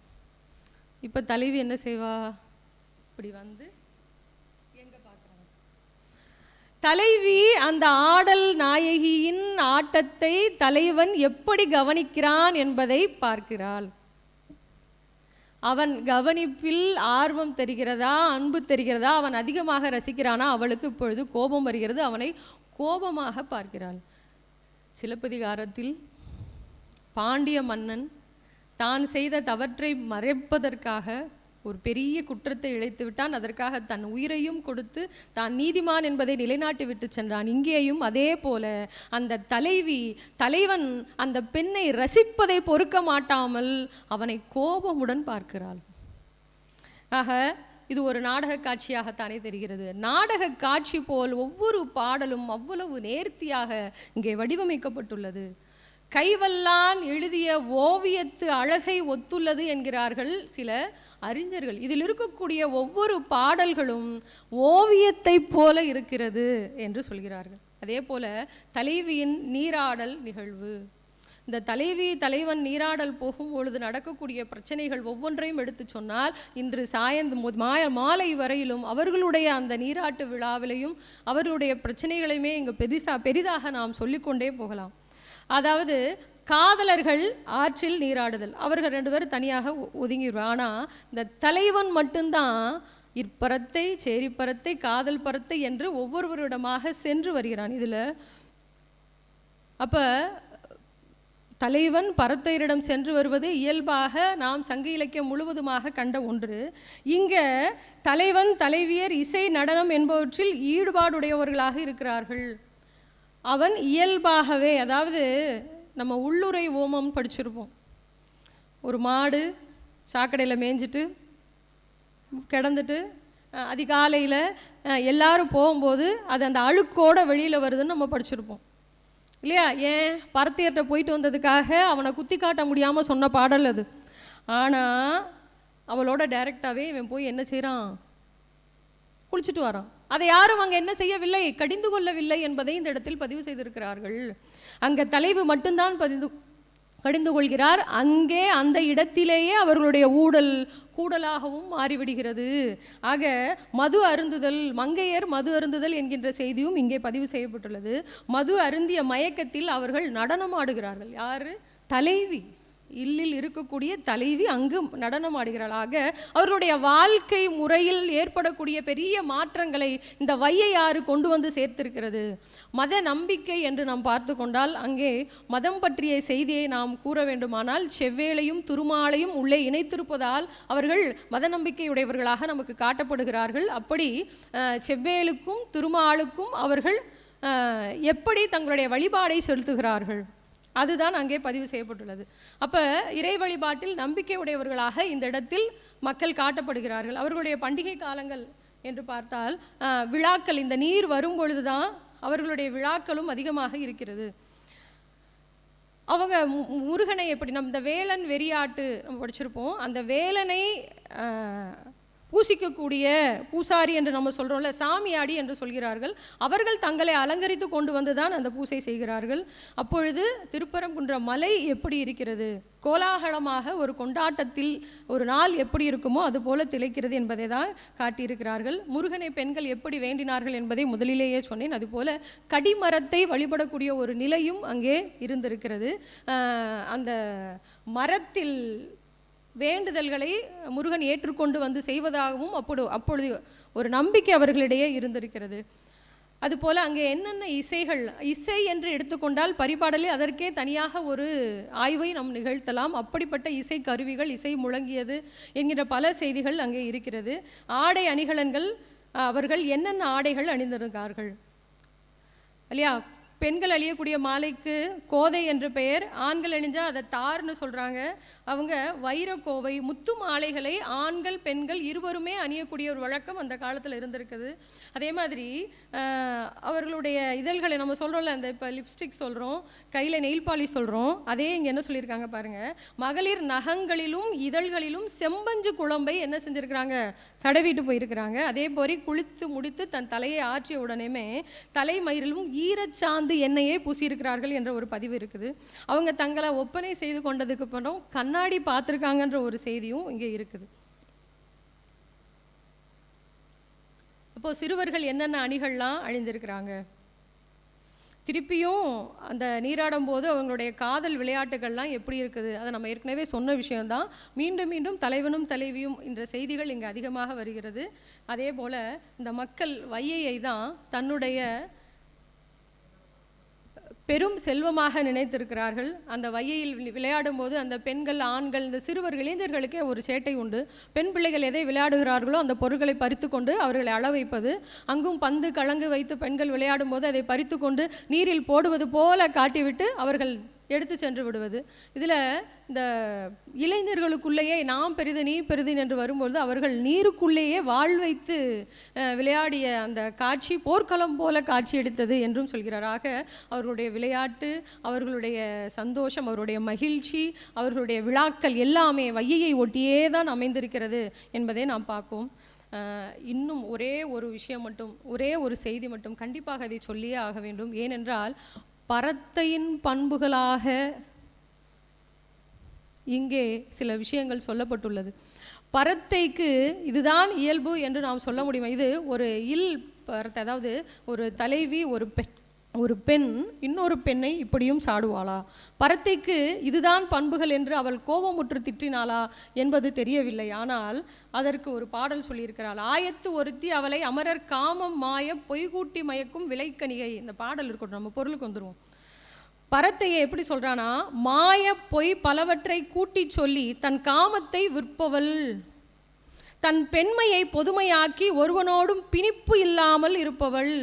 இப்போ தலைவி என்ன செய்வா? இப்படி வந்து எங்க பார்க்குறாங்க. தலைவி அந்த ஆடல் நாயகியின் ஆட்டத்தை தலைவன் எப்படி கவனிக்கிறான் என்பதை பார்க்கிறாள். அவன் கவனிப்பில் ஆர்வம் தெரிகிறதா, அன்பு தெரிகிறதா, அவன் அதிகமாக ரசிக்கிறானா? அவளுக்கு இப்பொழுது கோபம் வருகிறது. அவனை கோபமாக பார்க்கிறாள். சிலப்பதிகாரத்தில் பாண்டிய மன்னன் தான் செய்த தவற்றை மறைப்பதற்காக ஒரு பெரிய குற்றத்தை இழைத்து விட்டான். அதற்காக தன் உயிரையும் கொடுத்து தான் நீதிமான் என்பதை நிலைநாட்டி விட்டு சென்றான். இங்கேயும் அதே போல அந்த தலைவன் அந்த பெண்ணை ரசிப்பதை பொறுக்க மாட்டாமல் அவனை கோபமுடன் பார்க்கிறாள். ஆக இது ஒரு நாடக காட்சியாகத்தானே தெரிகிறது. நாடக காட்சி போல் ஒவ்வொரு பாடலும் அவ்வளவு நேர்த்தியாக இங்கே வடிவமைக்கப்பட்டுள்ளது. கைவல்லான் எழுதிய ஓவியத்து அழகை ஒத்துள்ளது என்கிறார்கள் சில அறிஞர்கள். இதில் இருக்கக்கூடிய ஒவ்வொரு பாடல்களும் ஓவியத்தை போல இருக்கிறது என்று சொல்கிறார்கள். அதே போல தலைவியின் நீராடல் நிகழ்வு, இந்த தலைவன் நீராடல் போகும் பொழுது நடக்கக்கூடிய பிரச்சனைகள் ஒவ்வொன்றையும் எடுத்து சொன்னால் இன்று மாலை வரையிலும் அவர்களுடைய அந்த நீராட்டு விழாவிலையும் அவர்களுடைய பிரச்சனைகளையுமே இங்கு பெரிதாக நாம் சொல்லிக்கொண்டே போகலாம். அதாவது காதலர்கள் ஆற்றில் நீராடுதல், அவர்கள் 2 பேரும் தனியாக ஒதுங்கிடுவார். ஆனால் இந்த தலைவன் மட்டும்தான் இற்பரத்தை சேரிப்பரத்தை காதல் பரத்தை என்று ஒவ்வொருவரிடமாக சென்று வருகிறான். இதில் அப்போ தலைவன் பரத்தையரிடம் சென்று வருவது இயல்பாக நாம் சங்க இலக்கியம் முழுவதுமாக கண்ட ஒன்று. இங்கே தலைவன் தலைவியர் இசை நடனம் என்பவற்றில் ஈடுபாடுடையவர்களாக இருக்கிறார்கள். அவன் இயல்பாகவே, அதாவது நம்ம உள்ளுரை ஓமம் படிச்சிருப்போம். ஒரு மாடு சாக்கடையில் மேய்ஞ்சிட்டு கிடந்துட்டு அதிகாலையில் எல்லாரும் போகும்போது அது அந்த அழுக்கோட வெளியில் வருதுன்னு நம்ம படிச்சிருப்போம் இல்லையா? ஏன்? பரத்தையர்கிட்ட போயிட்டு வந்ததுக்காக அவனை குத்தி காட்ட முடியாமல் சொன்ன பாடல் அது. ஆனால் அவளோட டைரெக்டாகவே இவன் போய் என்ன செய்கிறான்? குளிச்சுட்டு வரான். அதை யாரும் அங்கே என்ன செய்யவில்லை, கடிந்து கொள்ளவில்லை என்பதை இந்த இடத்தில் பதிவு செய்திருக்கிறார்கள். அங்கே தலைவி மட்டும்தான் கடிந்து கொள்கிறார். அங்கே அந்த இடத்திலேயே அவர்களுடைய கூடலாகவும் மாறிவிடுகிறது. ஆக மது அருந்துதல், மங்கையர் மது அருந்துதல் என்கின்ற செய்தியும் இங்கே பதிவு செய்யப்பட்டுள்ளது. மது அருந்திய மயக்கத்தில் அவர்கள் நடனம் ஆடுகிறார்கள். யாரு? தலைவி, இல்லில் இருக்கக்கூடிய தலைவி அங்கு நடனம் ஆடுகிறாளாக. அவர்களுடைய வாழ்க்கை முறையில் ஏற்படக்கூடிய பெரிய மாற்றங்களை இந்த வையையாறு கொண்டு வந்து சேர்த்திருக்கிறது. மத நம்பிக்கை என்று நாம் பார்த்து கொண்டால் அங்கே மதம் பற்றிய செய்தியை நாம் கூற வேண்டுமானால் செவ்வேளையும் திருமாலையும் உள்ளே இணைத்திருப்பதால் அவர்கள் மத நம்பிக்கையுடையவர்களாக நமக்கு காட்டப்படுகிறார்கள். அப்படி செவ்வேலுக்கும் திருமாலுக்கும் அவர்கள் எப்படி தங்களுடைய வழிபாடை செலுத்துகிறார்கள் அதுதான் அங்கே பதிவு செய்யப்பட்டுள்ளது. அப்போ இறை வழிபாட்டில் நம்பிக்கை உடையவர்களாக இந்த இடத்தில் மக்கள் காட்டப்படுகிறார்கள். அவர்களுடைய பண்டிகை காலங்கள் என்று பார்த்தால் விழாக்கள், இந்த நீர் வரும் பொழுதுதான் அவர்களுடைய விழாக்களும் அதிகமாக இருக்கிறது. அவங்க முருகனை எப்படி இந்த வேலன் வெறியாட்டு நம்ம படிச்சிருப்போம். அந்த வேலனை பூசிக்கக்கூடிய பூசாரி என்று நம்ம சொல்கிறோம்ல, சாமியாடி என்று சொல்கிறார்கள். அவர்கள் தங்களை அலங்கரித்து கொண்டு வந்து தான் அந்த பூசை செய்கிறார்கள். அப்பொழுது திருப்பரங்குன்ற மலை எப்படி இருக்கிறது, கோலாகலமாக ஒரு கொண்டாட்டத்தில் ஒரு நாள் எப்படி இருக்குமோ அது போல திளைக்கிறது என்பதை தான் காட்டியிருக்கிறார்கள். முருகனை பெண்கள் எப்படி வேண்டினார்கள் என்பதை முதலிலேயே சொன்னேன். அதுபோல கடிமரத்தை வழிபடக்கூடிய ஒரு நிலையும் அங்கே இருந்திருக்கிறது. அந்த மரத்தில் வேண்டுதல்களை முருகன் ஏற்றுக்கொண்டு வந்து செய்வதாகவும் அப்பொழுது ஒரு நம்பிக்கை அவர்களிடையே இருந்திருக்கிறது. அதுபோல் அங்கே என்னென்ன இசை என்று எடுத்துக்கொண்டால் பரிபாடலே அதற்கே தனியாக ஒரு ஆய்வை நாம் நிகழ்த்தலாம். அப்படிப்பட்ட இசை கருவிகள், இசை முழங்கியது என்கிற பல செய்திகள் அங்கே இருக்கிறது. ஆடை அணிகலன்கள், அவர்கள் என்னென்ன ஆடைகள் அணிந்திருந்தார்கள் இல்லையா? பெண்கள் அணியக்கூடிய மாலைக்கு கோதை என்று பெயர், ஆண்கள் அணிஞ்சால் அதை தார்னு சொல்கிறாங்க. அவங்க வைரக்கோவை, முத்து மாலைகளை ஆண்கள் பெண்கள் இருவருமே அணியக்கூடிய ஒரு வழக்கம் அந்த காலத்தில் இருந்திருக்குது. அதே மாதிரி அவர்களுடைய இதழ்களை நம்ம சொல்கிறோம்ல, அந்த இப்போ லிப்ஸ்டிக் சொல்கிறோம், கையில் நெயில் பாலிஷ் சொல்கிறோம், அதே இங்கே என்ன சொல்லியிருக்காங்க பாருங்கள், மகளிர் நகங்களிலும் இதழ்களிலும் செம்பஞ்சு குழம்பை என்ன செஞ்சுருக்கிறாங்க, தடவிட்டு போயிருக்கிறாங்க. அதே போல் குளித்து முடித்து தன் தலையை ஆற்றிய உடனேமே தலைமயிரிலும் ஈரச்சாந்து வந்து எண்ணெயே பூசியிருக்கிறார்கள் என்ற ஒரு பதிவு இருக்குது. அவங்க தங்களை ஒப்பனை செய்து கொண்டதுக்கு அப்புறம் கண்ணாடி பார்த்துருக்காங்கன்ற ஒரு செய்தியும் இங்கே இருக்குது. அப்போது சிறுவர்கள் என்னென்ன அணிகள்லாம் அணிந்திருக்கிறாங்க, திருப்பியும் அந்த நீராடும் போது அவங்களுடைய காதல் விளையாட்டுகள்லாம் எப்படி இருக்குது, அதை நம்ம ஏற்கனவே சொன்ன விஷயம்தான். மீண்டும் மீண்டும் தலைவனும் தலைவியும் என்ற செய்திகள் இங்கே அதிகமாக வருகிறது. அதே போல் இந்த மக்கள் வையையை தான் தன்னுடைய பெரும் செல்வமாக நினைத்திருக்கிறார்கள். அந்த வையையில் விளையாடும் போது அந்த பெண்கள், ஆண்கள், இந்த சிறுவர் இளைஞர்களுக்கே ஒரு சேட்டை உண்டு. பெண் பிள்ளைகள் எதை விளையாடுகிறார்களோ அந்த பொருட்களை பறித்து கொண்டு அவர்களை அள வைப்பது, அங்கும் பந்து கலங்கு வைத்து பெண்கள் விளையாடும் போது அதை பறித்து கொண்டு நீரில் போடுவது போல காட்டிவிட்டு அவர்கள் எடுத்து சென்று விடுவது. இதில் இந்த இளைஞர்களுக்குள்ளேயே நாம் பெரிது நீ பெரிது என்று வரும்பொழுது அவர்கள் நீருக்குள்ளேயே வாழ் வைத்து விளையாடிய அந்த காட்சி போர்க்களம் போல காட்சி எடுத்தது என்றும் சொல்கிறாராக. அவர்களுடைய விளையாட்டு, அவர்களுடைய சந்தோஷம், அவருடைய மகிழ்ச்சி, அவர்களுடைய விழாக்கள் எல்லாமே வையையை ஒட்டியே தான் அமைந்திருக்கிறது என்பதை நாம் பார்ப்போம். இன்னும் ஒரே ஒரு விஷயம் மட்டும், ஒரே ஒரு செய்தி மட்டும் கண்டிப்பாக அதை சொல்லியே ஆக வேண்டும். ஏனென்றால் பரத்தையின் பண்புகளாக இங்கே சில விஷயங்கள் சொல்லப்பட்டுள்ளது. பரத்தைக்கு இதுதான் இயல்பு என்று நாம் சொல்ல முடியுமா? இது ஒரு பரத்தை, அதாவது ஒரு தலைவி, ஒரு பெண் இன்னொரு பெண்ணை இப்படியும் சாடுவாளா? பரத்தைக்கு இதுதான் பண்புகள் என்று அவள் கோபமுற்று திட்டினாளா என்பது தெரியவில்லை. ஆனால் அதற்கு ஒரு பாடல் சொல்லியிருக்கிறாள். ஆயத்து ஒருத்தி அவளை அமரர் காமம் மாய பொய்கூட்டி மயக்கும் விளைக்கணிகை. இந்த பாடல் இருக்கட்டும், நம்ம பொருளுக்கு வந்துடுவோம். பரத்தையை எப்படி சொல்றானா, மாய பொய் பலவற்றை கூட்டி சொல்லி தன் காமத்தை விற்பவள், தன் பெண்மையை பொதுமையாக்கி ஒருவனோடும் பிணிப்பு இல்லாமல் இருப்பவள்,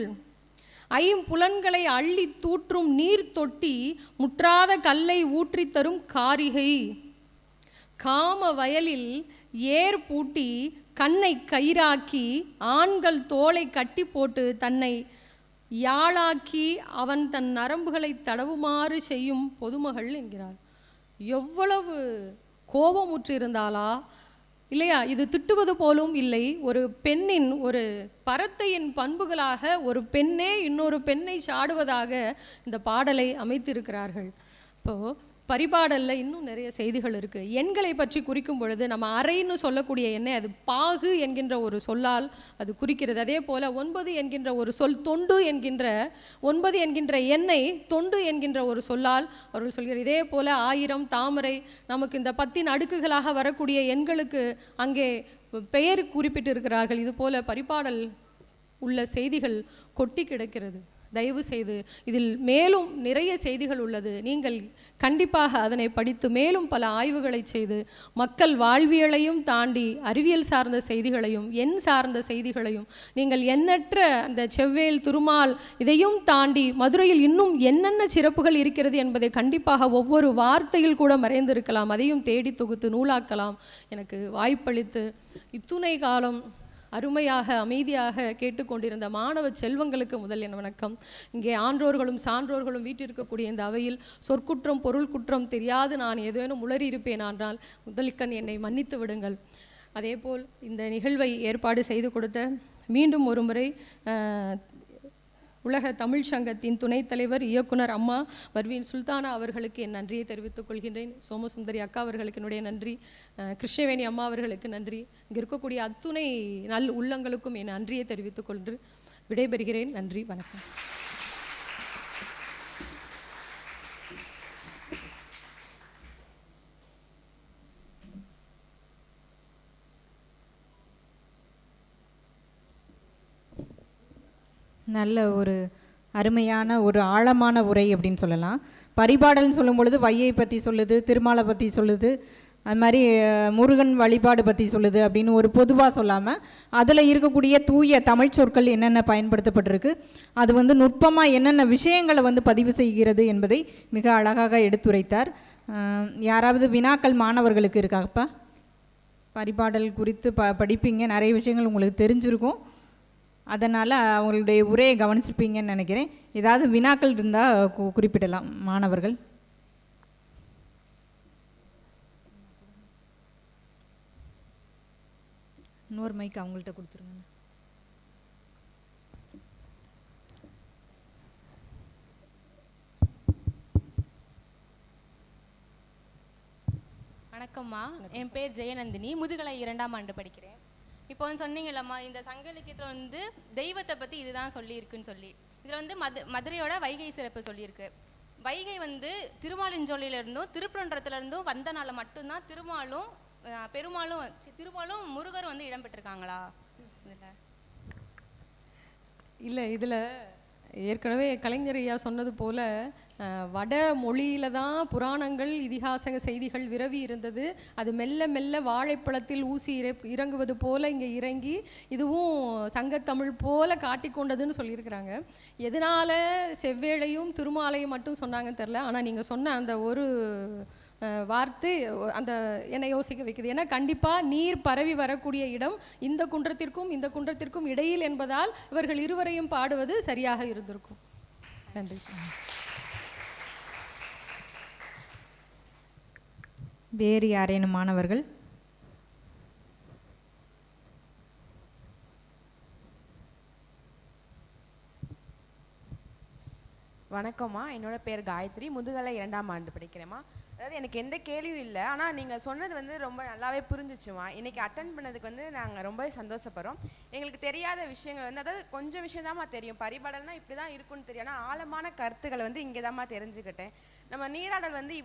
ஐம்புலன்களை அள்ளி தூற்றும் நீர் தொட்டி முற்றாத கல்லை ஊற்றி தரும் காரிகை, காம வயலில் ஏர் பூட்டி கண்ணை கயிறாக்கி ஆண்கள் தோளை கட்டி போட்டு தன்னை யாழாக்கி அவன் தன் நரம்புகளை தடவுமாறு செய்யும் பொதுமகள் என்கிறார். எவ்வளவு கோபமுற்று இருந்தாளா இல்லையா? இது திட்டுவது போலும் இல்லை. ஒரு பெண்ணின், ஒரு பரத்தையின் பண்புகளாக ஒரு பெண்ணே இன்னொரு பெண்ணை சாடுவதாக இந்த பாடலை அமைத்திருக்கிறார்கள். இப்போது பரிபாடலில் இன்னும் நிறைய செய்திகள் இருக்குது. எண்களை பற்றி குறிக்கும் பொழுது நம்ம அறைன்னு சொல்லக்கூடிய எண்ணெய் அது பாகு என்கின்ற ஒரு சொல்லால் அது குறிக்கிறது. அதே போல் 9 என்கின்ற ஒரு சொல் தொண்டு என்கின்ற 9 என்கின்ற எண்ணெய் தொண்டு என்கின்ற ஒரு சொல்லால் அவர்கள் சொல்கிறார். இதே போல் 1000 தாமரை, நமக்கு இந்த 10 அடுக்குகளாக வரக்கூடிய எண்களுக்கு அங்கே பெயர் குறிப்பிட்டு இருக்கிறார்கள். இது போல பரிபாடல் உள்ள செய்திகள் கொட்டி கிடக்கிறது. தயவு செய்து இதில் மேலும் நிறைய செய்திகள் உள்ளது. நீங்கள் கண்டிப்பாக அதனை படித்து மேலும் பல ஆய்வுகளை செய்து மக்கள் வாழ்வியலையும் தாண்டி அறிவியல் சார்ந்த செய்திகளையும் எண் சார்ந்த செய்திகளையும், நீங்கள் எண்ணற்ற அந்த செவ்வேல் திருமால் இதையும் தாண்டி மதுரையில் இன்னும் என்னென்ன சிறப்புகள் இருக்கிறது என்பதை கண்டிப்பாக ஒவ்வொரு வார்த்தையில் கூட மறைந்திருக்கலாம், அதையும் தேடி தொகுத்து நூலாக்கலாம். எனக்கு வாய்ப்பளித்து இத்துணை காலம் அருமையாக அமைதியாக கேட்டுக்கொண்டிருந்த மாணவ செல்வங்களுக்கு முதல் என் வணக்கம். இங்கே ஆன்றோர்களும் சான்றோர்களும் வீட்டிருக்கக்கூடிய இந்த அவையில் சொற்குற்றம் பொருள் குற்றம் தெரியாது நான் ஏதேனும் உளறி இருப்பேன் என்றால் முதலிக்கண் என்னை மன்னித்து விடுங்கள். அதேபோல் இந்த நிகழ்வை ஏற்பாடு செய்து கொடுத்த மீண்டும் ஒரு முறை உலக தமிழ் சங்கத்தின் துணைத் தலைவர் இயக்குனர் அம்மா பர்வீன் சுல்தானா அவர்களுக்கு என் நன்றியை தெரிவித்துக் கொள்கின்றேன். சோமசுந்தரி அக்கா அவர்களுக்கு என்னுடைய நன்றி, கிருஷ்ணவேணி அம்மா அவர்களுக்கு நன்றி, இங்கே இருக்கக்கூடிய அத்துணை நல் உள்ளங்களுக்கும் என் நன்றியை தெரிவித்துக் கொண்டு விடைபெறுகிறேன். நன்றி, வணக்கம். நல்ல ஒரு அருமையான ஒரு ஆழமான உரை அப்படின்னு சொல்லலாம். பரிபாடல்னு சொல்லும் பொழுது வையை பற்றி சொல்லுது, திருமாலை பற்றி சொல்லுது, அது மாதிரி முருகன் வழிபாடு பற்றி சொல்லுது அப்படின்னு ஒரு பொதுவாக சொல்லாமல் அதில் இருக்கக்கூடிய தூய தமிழ் சொற்கள் என்னென்ன பயன்படுத்தப்பட்டிருக்கு, அது நுட்பமாக என்னென்ன விஷயங்களை பதிவு செய்கிறது என்பதை மிக அழகாக எடுத்துரைத்தார். யாராவது வினாக்கள் மாணவர்களுக்கு இருக்காப்பா? பரிபாடல் குறித்து படிப்பீங்க, நிறைய விஷயங்கள் உங்களுக்கு தெரிஞ்சிருக்கும், அதனால் அவங்களுடைய உரையை கவனிச்சிருப்பீங்கன்னு நினைக்கிறேன். ஏதாவது வினாக்கள் இருந்தால் குறிப்பிடலாம் மாணவர்கள். இன்னொரு மைக் அவங்கள்ட்ட கொடுத்துருங்க. வணக்கம்மா, என் பேர் ஜெயநந்தினி, முதுகலை 2ஆம் ஆண்டு படிக்கிறேன். இப்போ வந்து சொன்னீங்கல்லம்மா, இந்த சங்க இலக்கியத்தில் வந்து தெய்வத்தை பற்றி இதுதான் சொல்லியிருக்குன்னு சொல்லி. இதில் வந்து மதுரையோட வைகை சிறப்பு சொல்லியிருக்கு. வைகை வந்து திருமாலிஞ்சோலையிலேருந்தும் திருப்பரன்றத்துலேருந்தும் வந்தனால மட்டும்தான் திருமாலும் முருகரும் வந்து இடம்பெற்றிருக்காங்களா? இல்லை, இதில் ஏற்கனவே கலைஞர் ஐயா சொன்னது போல வட மொழியில தான் புராணங்கள் இதிகாச செய்திகள் விரவி இருந்தது. அது மெல்ல மெல்ல வாழைப்பழத்தில் ஊசி இறங்குவது போல இங்கே இறங்கி இதுவும் சங்கத்தமிழ் போல காட்டிக்கொண்டதுன்னு சொல்லியிருக்கிறாங்க. எதனால செவ்வேளையும் திருமாலையும் மட்டும் சொன்னாங்கன்னு தெரில. ஆனால் நீங்கள் சொன்ன அந்த ஒரு வார்த்தை அந்த என்னை யோசிக்க வைக்குது. ஏன்னா கண்டிப்பாக நீர் பரவி வரக்கூடிய இடம் இந்த குன்றத்திற்கும் இடையில் என்பதால் இவர்கள் இருவரையும் பாடுவது சரியாக இருந்திருக்கும். நன்றி. வேறு யாரேனும் மாணவர்கள்? வணக்கம்மா, என்னோட பேர் காயத்ரி, முதுகலை 2ஆம் ஆண்டு படிக்கிறேம்மா. அதாவது எனக்கு எந்த கேள்வியும் இல்லை, ஆனால் நீங்கள் சொன்னது வந்து ரொம்ப நல்லாவே புரிஞ்சிச்சுமா. இன்றைக்கி அட்டன் பண்ணதுக்கு வந்து நாங்கள் ரொம்ப சந்தோஷப்படுறோம். எங்களுக்கு தெரியாத விஷயங்கள் வந்து, அதாவது கொஞ்சம் விஷயம் தான்மா தெரியும். பரிபாடல்னால் இப்படி தான் இருக்குன்னு தெரியும், ஆனால் ஆழமான கருத்துக்களை வந்து இங்கே தான்மா தெரிஞ்சுக்கிட்டேன். நம்ம நீராடல் வந்து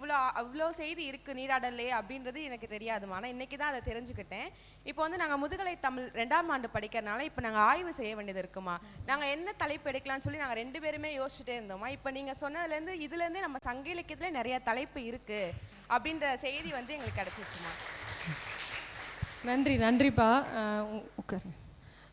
அவ்வளோ செய்தி இருக்குது நீராடல்லே அப்படின்றது எனக்கு தெரியாதுமா. ஆனால் இன்றைக்கி தான் அதை தெரிஞ்சுக்கிட்டேன். இப்போ வந்து நாங்கள் முதுகலை தமிழ் 2ஆம் ஆண்டு படிக்கிறதுனால இப்போ நாங்கள் ஆய்வு செய்ய வேண்டியது இருக்குமா. நாங்கள் என்ன தலைப்பு எடுக்கலாம்னு சொல்லி நாங்கள் 2 பேருமே யோசிச்சுட்டே இருந்தோமா. இப்போ நீங்கள் சொன்னதுலேருந்து இதுலேருந்தே நம்ம சங்க இலக்கியத்தில் நிறைய தலைப்பு இருக்குது அப்படின்ற செய்தி வந்து எங்களுக்கு கிடச்சிச்சுமா. நன்றிப்பா.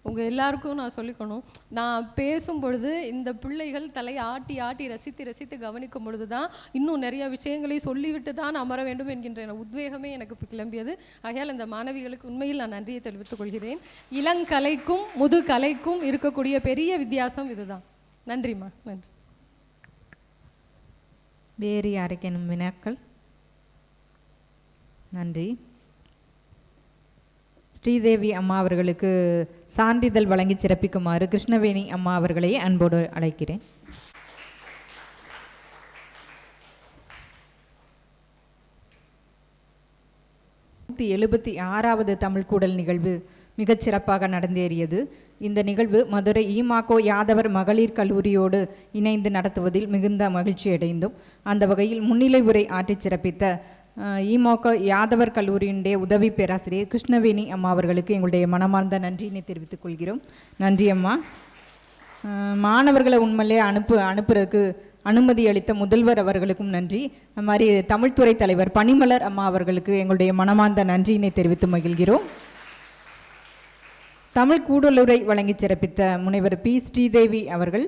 உங்கள் எல்லாருக்கும் நான் சொல்லிக்கணும், நான் பேசும் பொழுது இந்த பிள்ளைகள் தலையை ஆட்டி ரசித்து கவனிக்கும் பொழுது தான் இன்னும் நிறைய விஷயங்களை சொல்லிவிட்டு தான் அமர வேண்டும் என்கின்ற உத்வேகமே எனக்கு கிளம்பியது. ஆகையால் இந்த மாணவிகளுக்கு உண்மையில் நான் நன்றியை தெரிவித்துக் கொள்கிறேன். இளங்கலைக்கும் முதுகலைக்கும் இருக்கக்கூடிய பெரிய வித்தியாசம் இதுதான். நன்றிம்மா. நன்றி. வேறு யாருக்கேனும் வினாக்கள்? நன்றி. ஸ்ரீதேவி அம்மா அவர்களுக்கு சான்றிதழ் வழங்கி சிறப்பிக்குமாறு கிருஷ்ணவேணி அம்மா அவர்களை அன்போடு அழைக்கிறேன். வது தமிழ் கூடல் நிகழ்வு மிகச் சிறப்பாக நடந்தேறியது. இந்த நிகழ்வு மதுரை ஈமாக்கோ யாதவர் மகளிர் கல்லூரியோடு இணைந்து நடத்துவதில் மிகுந்த மகிழ்ச்சி அடைந்தும் அந்த வகையில் முன்னிலை உரை ஆற்றி சிறப்பித்த ஈமாக்கோ யாதவர் கல்லூரியினுடைய உதவி பேராசிரியர் கிருஷ்ணவேணி அம்மா அவர்களுக்கு எங்களுடைய மனமார்ந்த நன்றியினை தெரிவித்துக் கொள்கிறோம். நன்றி அம்மா. மாணவர்களை உண்மையிலே அனுப்புறதுக்கு அனுமதி அளித்த முதல்வர் அவர்களுக்கும் நன்றி. அது மாதிரி தமிழ்துறை தலைவர் பனிமலர் அம்மா அவர்களுக்கு எங்களுடைய மனமார்ந்த நன்றியினை தெரிவித்து மகிழ்கிறோம். தமிழ் கூடலுரை வழங்கி சிறப்பித்த முனைவர் பி ஸ்ரீதேவி அவர்கள்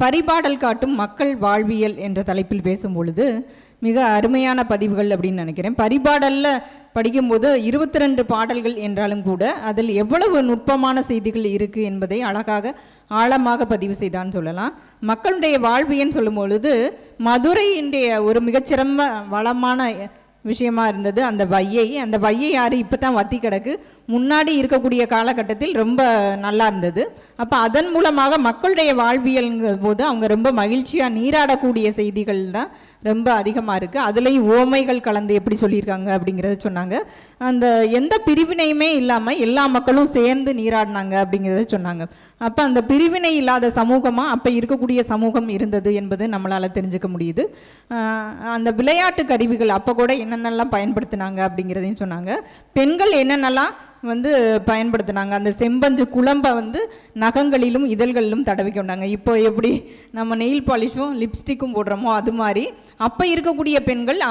பரிபாடல் காட்டும் மக்கள் வாழ்வியல் என்ற தலைப்பில் பேசும் பொழுது மிக அருமையான பதிவுகள் அப்படின்னு நினைக்கிறேன். பரிபாடலில் படிக்கும்போது 22 பாடல்கள் என்றாலும் கூட அதில் எவ்வளவு நுட்பமான செய்திகள் இருக்குது என்பதை அழகாக ஆழமாக பதிவு செய்தான்னு சொல்லலாம். மக்களுடைய வாழ்வியன்னு சொல்லும் பொழுது மதுரையினுடைய ஒரு மிகச்சிறந்த வளமான விஷயமா இருந்தது அந்த வையை யார் இப்போ தான் வத்தி கிடக்கு, முன்னாடி இருக்கக்கூடிய காலகட்டத்தில் ரொம்ப நல்லா இருந்தது. அப்போ அதன் மூலமாக மக்களுடைய வாழ்வியல்ங்கிற போது அவங்க ரொம்ப மகிழ்ச்சியாக நீராடக்கூடிய செய்திகள் தான் ரொம்ப அதிகமாக இருக்குது. அதுலேயும் ஓமைகள் கலந்து எப்படி சொல்லியிருக்காங்க அப்படிங்கிறத சொன்னாங்க. அந்த எந்த பிரிவினையுமே இல்லாமல் எல்லா மக்களும் சேர்ந்து நீராடினாங்க அப்படிங்கிறத சொன்னாங்க. அப்போ அந்த பிரிவினை இல்லாத சமூகமாக அப்போ இருக்கக்கூடிய சமூகம் இருந்தது என்பது நம்மளால் தெரிஞ்சுக்க முடியுது. அந்த விளையாட்டு கருவிகள் அப்போ கூட என்னென்னலாம் பயன்படுத்தினாங்க அப்படிங்கிறதையும் சொன்னாங்க. பெண்கள் என்னென்னலாம் பயன்படுத்தினாங்க, அந்த செம்பஞ்சு குழம்பை நகங்களிலும் இதழ்களிலும் தடவி கொண்டாங்க. இப்போ எப்படி நம்ம நெயில் பாலிஷும் லிப்ஸ்டிக்கும் போடுறோமோ அது மாதிரி அப்போ இருக்கக்கூடிய பெண்கள்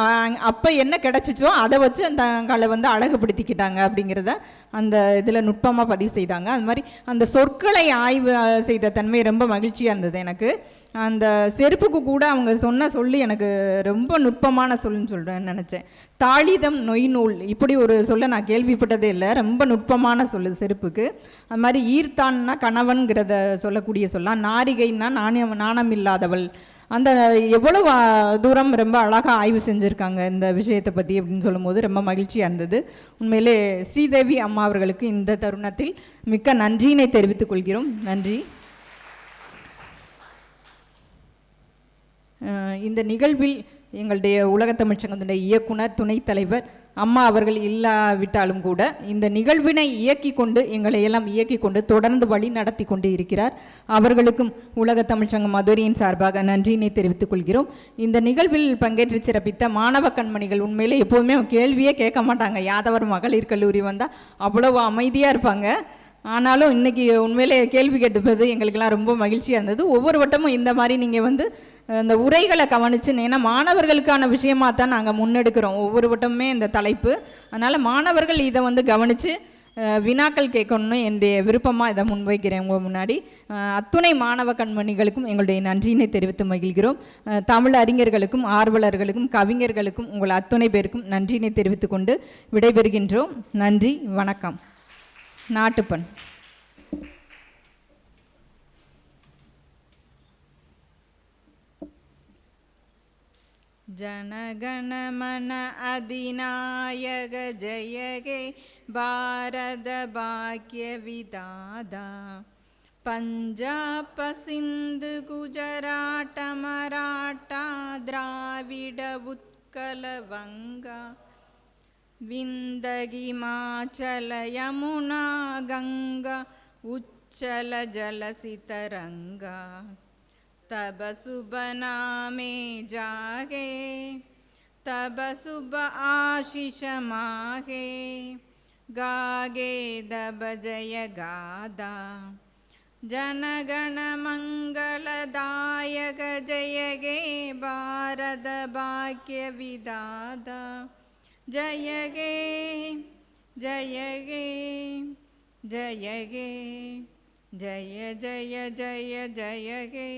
அப்போ என்ன கிடைச்சிச்சோ அதை வச்சு அந்த தங்களை அழகுபடுத்திக்கிட்டாங்க அப்படிங்கிறத அந்த இதில் நுட்பமாக பதிவு செய்தாங்க. அது மாதிரி அந்த சொற்களை ஆய்வு செய்த தன்மை ரொம்ப மகிழ்ச்சியாக இருந்தது எனக்கு. அந்த செருப்புக்கு கூட அவங்க சொல்லி எனக்கு ரொம்ப நுட்பமான சொல்லுன்னு சொல்கிறேன்னு நினச்சேன். தாளிதம் நொய் நூல் இப்படி ஒரு சொல்ல நான் கேள்விப்பட்டதே இல்லை. ரொம்ப நுட்பமான சொல்லு செருப்புக்கு. அது மாதிரி ஈர்த்தான்னா கணவன்கிறத சொல்லக்கூடிய சொல்லலாம். நாரிகைன்னா நாணம் இல்லாதவள். அந்த எவ்வளவு தூரம் ரொம்ப அழகாக ஆய்வு செஞ்சுருக்காங்க இந்த விஷயத்தை பற்றி அப்படின்னு சொல்லும்போது ரொம்ப மகிழ்ச்சியாக இருந்தது. உண்மையிலே ஸ்ரீதேவி அம்மா அவர்களுக்கு இந்த தருணத்தில் மிக்க நன்றியினை தெரிவித்துக் கொள்கிறோம். நன்றி. இந்த நிகழ்வில் எங்களுடைய உலகத்தமிழ்ச்சங்கத்தினுடைய இயக்குனர், துணைத் தலைவர் அம்மா அவர்கள் இல்லாவிட்டாலும் கூட இந்த நிகழ்வினை இயக்கி கொண்டு எங்களை எல்லாம் இயக்கி கொண்டு தொடர்ந்து வழி நடத்தி கொண்டு இருக்கிறார். அவர்களுக்கும் உலக தமிழ்ச்சங்கம் மதுரையின் சார்பாக நன்றியினை தெரிவித்துக் கொள்கிறோம். இந்த நிகழ்வில் பங்கேற்று சிறப்பித்த மாணவ கண்மணிகள் உண்மையிலே எப்போவுமே கேள்வியே கேட்க மாட்டாங்க. யாதவர் மகளிர் கல்லூரி வந்தால் அவ்வளவு அமைதியாக இருப்பாங்க. ஆனாலும் இன்றைக்கி உண்மையிலே கேள்வி கேட்டுப்பது எங்களுக்கெல்லாம் ரொம்ப மகிழ்ச்சியாக இருந்தது. ஒவ்வொரு வட்டமும் இந்த மாதிரி நீங்கள் வந்து இந்த உரைகளை கவனித்து, ஏன்னா மாணவர்களுக்கான விஷயமாக தான் நாங்கள் முன்னெடுக்கிறோம் ஒவ்வொரு வட்டமுமே இந்த தலைப்பு. அதனால் மாணவர்கள் இதை வந்து கவனித்து வினாக்கள் கேட்கணும்னு என்னுடைய விருப்பமாக இதை முன்வைக்கிறேன் உங்கள் முன்னாடி. அத்துணை மாணவ கண்மணிகளுக்கும் எங்களுடைய நன்றியினை தெரிவித்து மகிழ்கிறோம். தமிழ் அறிஞர்களுக்கும் ஆர்வலர்களுக்கும் கவிஞர்களுக்கும் உங்கள் அத்துணை பேருக்கும் நன்றியினை தெரிவித்து கொண்டு விடைபெறுகின்றோம். நன்றி, வணக்கம். நாட்டுப்பண். जनगणमन अधिनायक जय हे भारत भाग्य विधाता पंजाब सिंध गुजरात मराठा द्राविड उत्कल वंगा विंध्य हिमाचल यमुना गंगा उच्चल जलसितरंगा तब शुभ नामे जागे तब शुभ आशीष मागे गागे दब जय गादा जनगण मंगलदायक जय गे भारत भाग्य विधाता जय गे जय गे जय गे जय जय जय जय गे।